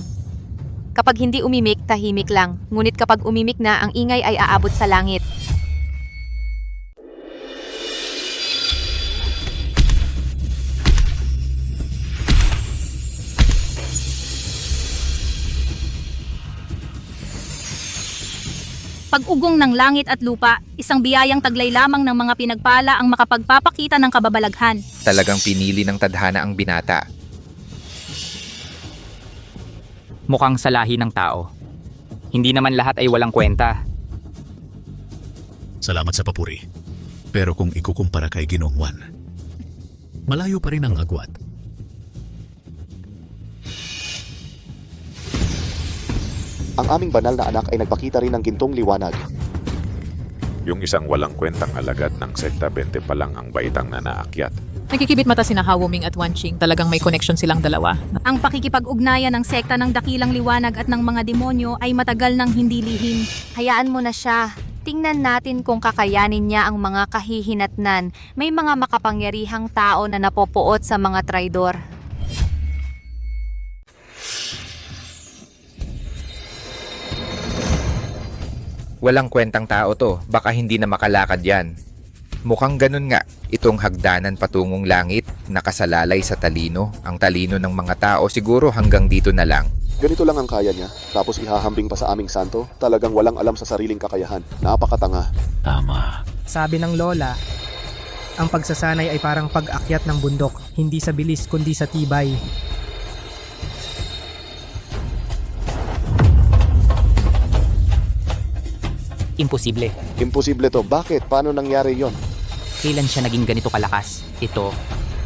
Kapag hindi umimik, tahimik lang, ngunit kapag umimik na, ang ingay ay aabot sa langit. Pag-ugong ng langit at lupa, isang biyayang taglay lamang ng mga pinagpala ang makapagpapakita ng kababalaghan. Talagang pinili ng tadhana ang binata. Mukhang sa lahi ng tao. Hindi naman lahat ay walang kwenta. Salamat sa papuri. Pero kung ikukumpara kay Ginoong Wan, malayo pa rin ang agwat. Ang aming banal na anak ay nagpakita rin ng gintong liwanag. Yung isang walang kwentang alagad ng sekta 20 pa lang ang baitang na naakyat. Nakikibit mata sina Hao Wuming at Wan Qing. Talagang may connection silang dalawa. Ang pakikipag-ugnayan ng sekta ng Dakilang Liwanag at ng mga demonyo ay matagal nang hindi lihim. Hayaan mo na siya. Tingnan natin kung kakayanin niya ang mga kahihinatnan. May mga makapangyarihang tao na napopuot sa mga traidor. Walang kwentang tao to, baka hindi na makalakad yan. Mukhang ganun nga, itong hagdanan patungong langit, nakasalalay sa talino. Ang talino ng mga tao siguro hanggang dito na lang. Ganito lang ang kaya niya, tapos ihahambing pa sa aming santo, talagang walang alam sa sariling kakayahan. Napakatanga. Tama. Sabi ng lola, ang pagsasanay ay parang pag-akyat ng bundok, hindi sa bilis kundi sa tibay. Imposible. Imposible to. Bakit? Paano nangyari yon? Kailan siya naging ganito kalakas? Ito.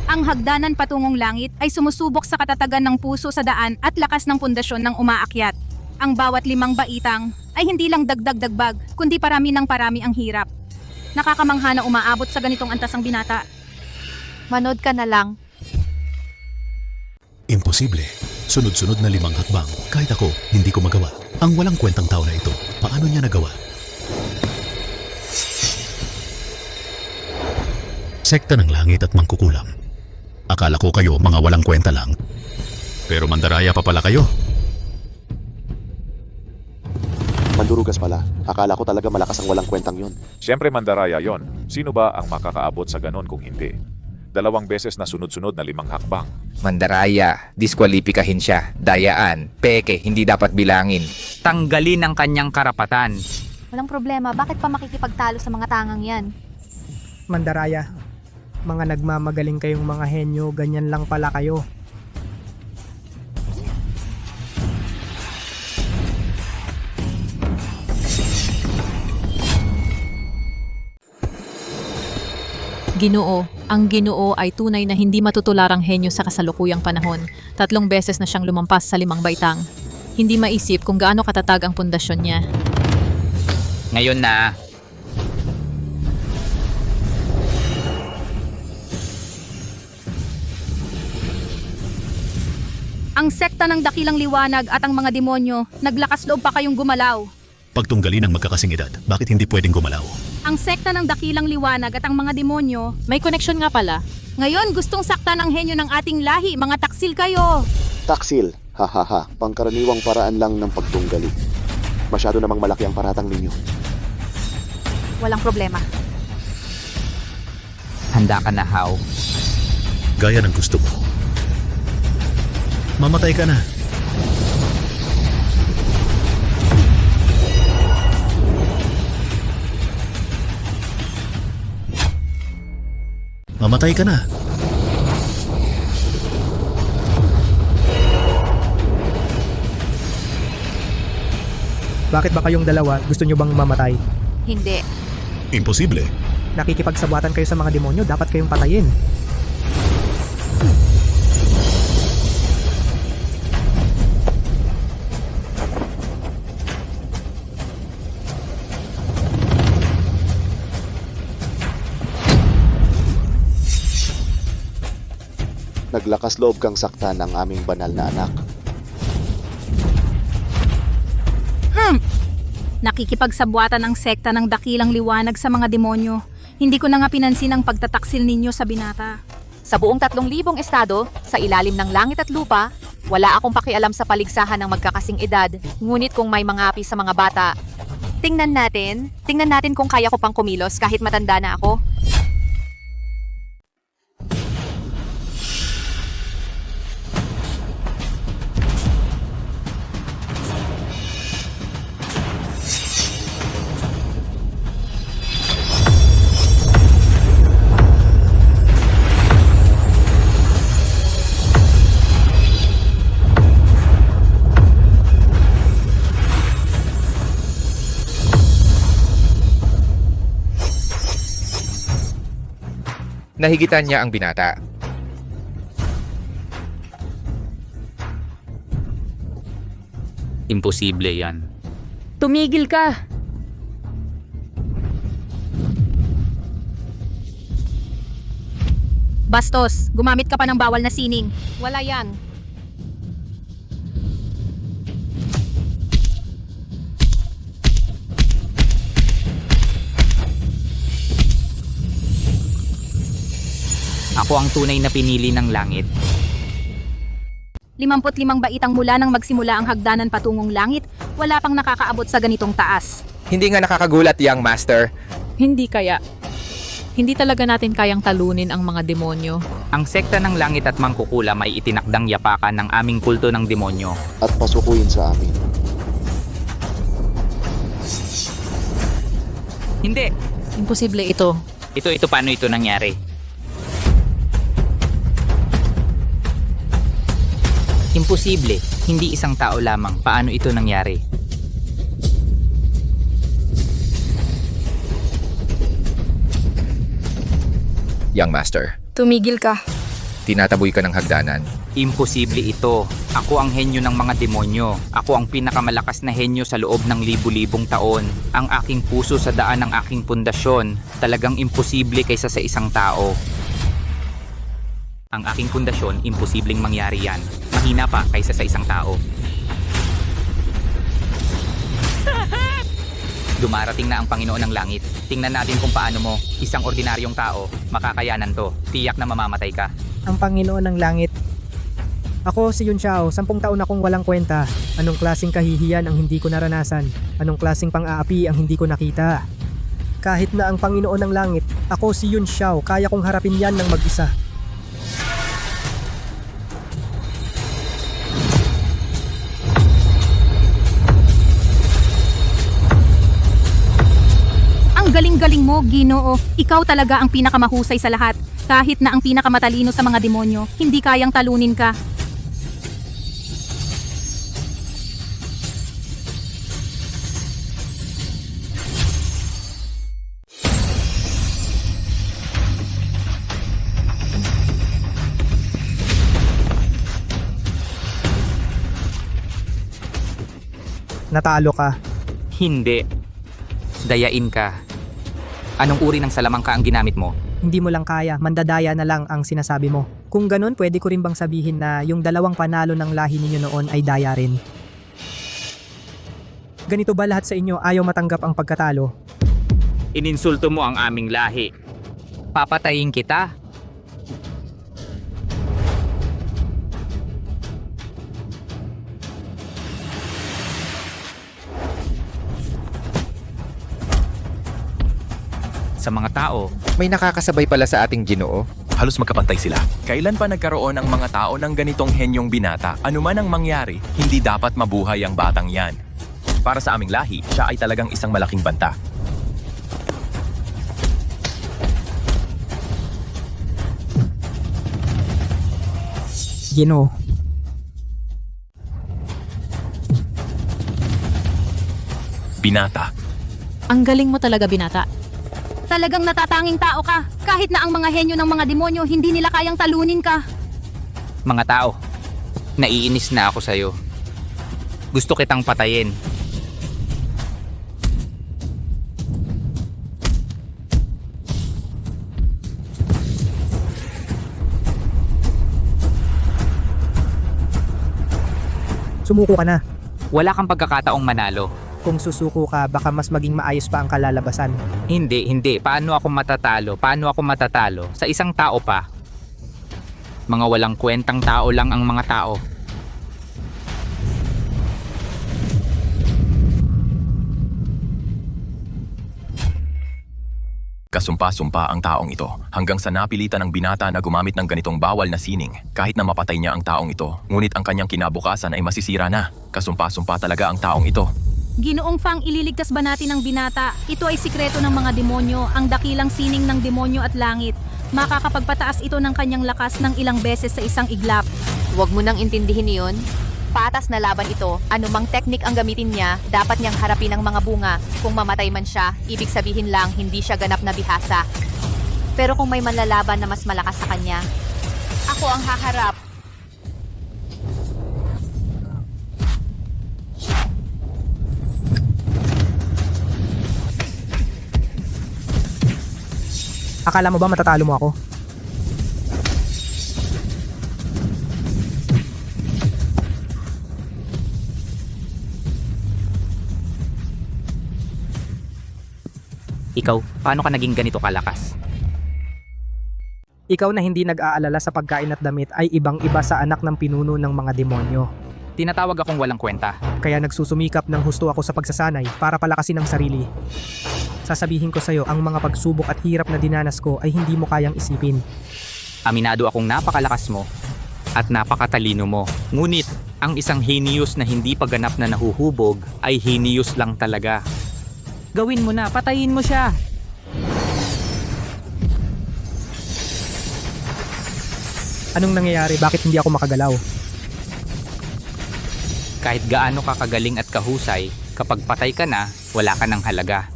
Ang hagdanan patungong langit ay sumusubok sa katatagan ng puso sa daan at lakas ng pundasyon ng umaakyat. Ang bawat 5 baitang ay hindi lang dagdag-dagbag, kundi parami ng parami ang hirap. Nakakamangha na umaabot sa ganitong antas ang binata. Manood ka na lang. Imposible. Sunod-sunod na 5 hakbang. Kahit ako, hindi ko magawa. Ang walang kwentang tao na ito, paano niya nagawa? Sekta ng langit at mangkukulam. Akala ko kayo mga walang kwenta lang. Pero mandaraya pa pala kayo. Mandurugas pala. Akala ko talaga malakas ang walang kwentang yun. Siyempre mandaraya yon. Sino ba ang makakaabot sa ganon kung hindi? 2 beses na sunod-sunod na 5 hakbang. Mandaraya, diskwalipikahin siya. Dayaan, peke, hindi dapat bilangin. Tanggalin ang kanyang karapatan. Walang problema, bakit pa makikipagtalo sa mga tangang yan? Mandaraya, mga nagmamagaling kayong mga henyo, ganyan lang pala kayo. Ginoo, ang Ginoo ay tunay na hindi matutularang henyo sa kasalukuyang panahon. 3 beses na siyang lumampas sa 5 baitang. Hindi maisip kung gaano katatag ang pundasyon niya. Ngayon na. Ang sekta ng dakilang liwanag at ang mga demonyo, naglakas loob pa kayong gumalaw. Pagtunggali ng magkakasing edad, bakit hindi pwedeng gumalaw? Ang sekta ng dakilang liwanag at ang mga demonyo, may koneksyon nga pala. Ngayon gustong saktan ang henyo ng ating lahi, mga taksil kayo. Taksil, hahaha, pangkaraniwang paraan lang ng pagtunggali. Masyado namang malaki ang paratang ninyo. Walang problema. Handa ka na, Hao. Gaya ng gusto mo. Mamatay ka na. Mamatay ka na. Bakit ba kayong dalawa gusto nyo bang mamatay? Hindi. Imposible. Nakikipagsabuatan kayo sa mga demonyo, dapat kayong patayin. Naglakas loob kang saktan ng aming banal na anak. Nakikipagsabuatan ang sekta ng dakilang liwanag sa mga demonyo. Hindi ko na nga pinansin ang pagtataksil ninyo sa binata. Sa buong 3,000 estado, sa ilalim ng langit at lupa, wala akong pakialam sa paligsahan ng magkakasing edad. Ngunit kung may mga api sa mga bata, tingnan natin kung kaya ko pang kumilos kahit matanda na ako. Nahigitan niya ang binata. Imposible yan. Tumigil ka! Bastos, gumamit ka pa ng bawal na sining. Wala yan. Ako ang tunay na pinili ng langit. 55 baitang mula nang magsimula ang hagdanan patungong langit, wala pang nakakaabot sa ganitong taas. Hindi nga nakakagulat, young master. Hindi kaya. Hindi talaga natin kayang talunin ang mga demonyo. Ang sekta ng langit at mangkukulam ay itinakdang yapakan ng aming kulto ng demonyo. At pasukuin sa amin. Hindi. Imposible ito. Ito paano ito nangyari? Imposible. Hindi isang tao lamang. Paano ito nangyari? Young master. Tumigil ka. Tinataboy ka ng hagdanan. Imposible ito. Ako ang henyo ng mga demonyo. Ako ang pinakamalakas na henyo sa loob ng libu-libong taon. Ang aking puso sa daan ng aking pundasyon. Talagang imposible kaysa sa isang tao. Ang aking pundasyon, imposibleng mangyari yan. Mahina pa kaysa sa isang tao. Dumarating na ang Panginoon ng Langit. Tingnan natin kung paano mo, isang ordinaryong tao, makakayanan to. Tiyak na mamamatay ka. Ang Panginoon ng Langit. Ako si Yun Xiao, 10 taon akong walang kwenta. Anong klaseng kahihiyan ang hindi ko naranasan? Anong klaseng pang-aapi ang hindi ko nakita? Kahit na ang Panginoon ng Langit, ako si Yun Xiao, kaya kong harapin yan ng mag-isa. Ang galing-galing mo, Ginoo. Ikaw talaga ang pinakamahusay sa lahat. Kahit na ang pinakamatalino sa mga demonyo, hindi kayang talunin ka. Natalo ka. Hindi. Dayain ka. Anong uri ng salamangka ang ginamit mo? Hindi mo lang kaya, mandadaya na lang ang sinasabi mo. Kung ganun, pwede ko rin bang sabihin na yung 2 panalo ng lahi ninyo noon ay daya rin? Ganito ba lahat sa inyo ayaw matanggap ang pagkatalo? Ininsulto mo ang aming lahi. Papatayin kita. Sa mga tao, May nakakasabay pala sa ating Ginoo. Halos magkapantay sila. Kailan pa nagkaroon ang mga tao ng ganitong henyong binata? Ano man ang mangyari, hindi dapat mabuhay ang batang yan. Para sa aming lahi, siya ay talagang isang malaking banta. Ginoo. Binata. Ang galing mo talaga, binata. Talagang natatanging tao ka. Kahit na ang mga henyo ng mga demonyo, hindi nila kayang talunin ka. mga tao, naiinis na ako sa'yo. Gusto kitang patayin. Sumuko ka na. Wala kang pagkakataong manalo. Kung susuko ka, baka mas maging maayos pa ang kalalabasan. Hindi. Paano ako matatalo? Sa isang tao pa. Mga walang kwentang tao lang ang mga tao. Kasumpa-sumpa ang taong ito hanggang sa napilitan ng binata na gumamit ng ganitong bawal na sining kahit na mapatay niya ang taong ito. Ngunit ang kanyang kinabukasan ay masisira na. Kasumpa-sumpa talaga ang taong ito. Ginoong Fang, ililigtas ba natin ang binata? Ito ay sikreto ng mga demonyo, ang dakilang sining ng demonyo at langit. Makakapagpataas ito ng kanyang lakas ng ilang beses sa isang iglap. Huwag mo nang intindihin iyon. Patas na laban ito. Anumang teknik ang gamitin niya, dapat niyang harapin ang mga bunga. Kung mamatay man siya, ibig sabihin lang hindi siya ganap na bihasa. Pero kung may manlalaban na mas malakas sa kanya, ako ang haharap. Akala mo ba matatalo mo ako? Ikaw, paano ka naging ganito kalakas? Ikaw na hindi nag-aalala sa pagkain at damit ay ibang-iba sa anak ng pinuno ng mga demonyo. Tinatawag akong walang kwenta. Kaya nagsusumikap ng husto ako sa pagsasanay para palakasin ang sarili. Sasabihin ko sa'yo, ang mga pagsubok at hirap na dinanas ko ay hindi mo kayang isipin. Aminado akong napakalakas mo at napakatalino mo. Ngunit, ang isang heinous na hindi pa ganap na nahuhubog ay heinous lang talaga. Gawin mo na, patayin mo siya. Anong nangyayari? Bakit hindi ako makagalaw? Kahit gaano ka kagaling at kahusay, kapag patay ka na, wala ka ng halaga.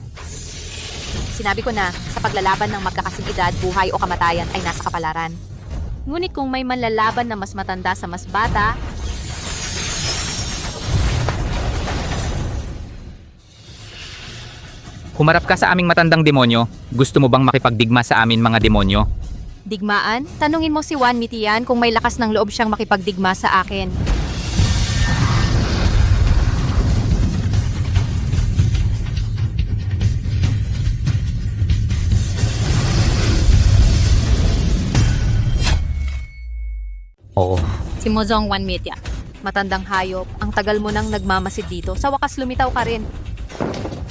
Sinabi ko na, sa paglalaban ng magkakasing edad, buhay o kamatayan ay nasa kapalaran. Ngunit kung may manlalaban na mas matanda sa mas bata, Humarap ka sa aming matandang demonyo. Gusto mo bang makipagdigma sa amin mga demonyo? digmaan, tanungin mo si Juan Mitian kung may lakas ng loob siyang makipagdigma sa akin. Oo. Si Mozong Juan Mitian. Matandang hayop, ang tagal mo nang nagmamasid dito. Sa wakas lumitaw ka rin.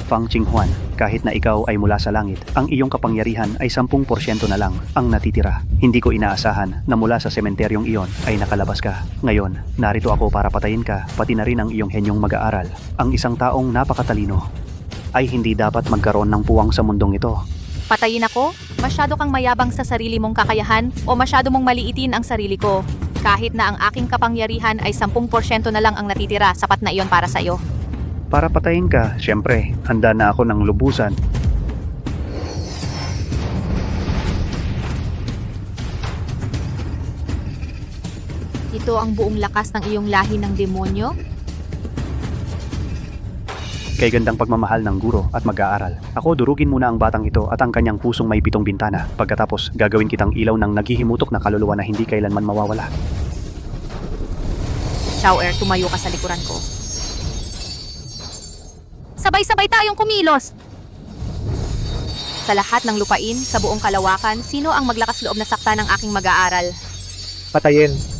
Fang Qinghuan, kahit na ikaw ay mula sa langit, ang iyong kapangyarihan ay 10% na lang ang natitira. Hindi ko inaasahan na mula sa sementeryong iyon ay nakalabas ka. Ngayon, narito ako para patayin ka, pati na rin ang iyong henyong mag-aaral. Ang isang taong napakatalino ay hindi dapat magkaroon ng puwang sa mundong ito. Patayin ako? Masyado kang mayabang sa sarili mong kakayahan o masyado mong maliitin ang sarili ko. Kahit na ang aking kapangyarihan ay 10% na lang ang natitira, sapat na iyon para sa iyo. Para patayin ka, syempre, handa na ako ng lubusan. Ito ang buong lakas ng iyong lahi ng demonyo? Kay gandang pagmamahal ng guro at mag-aaral. Ako, durugin muna ang batang ito at ang kanyang pusong may 7 bintana. Pagkatapos, gagawin kitang ilaw ng naghihimutok na kaluluwa na hindi kailanman mawawala. Xiaoer, tumayo ka sa likuran ko. Sabay-sabay tayong kumilos! Sa lahat ng lupain, sa buong kalawakan, sino ang maglakas loob na sakta ng aking mag-aaral? Patayin.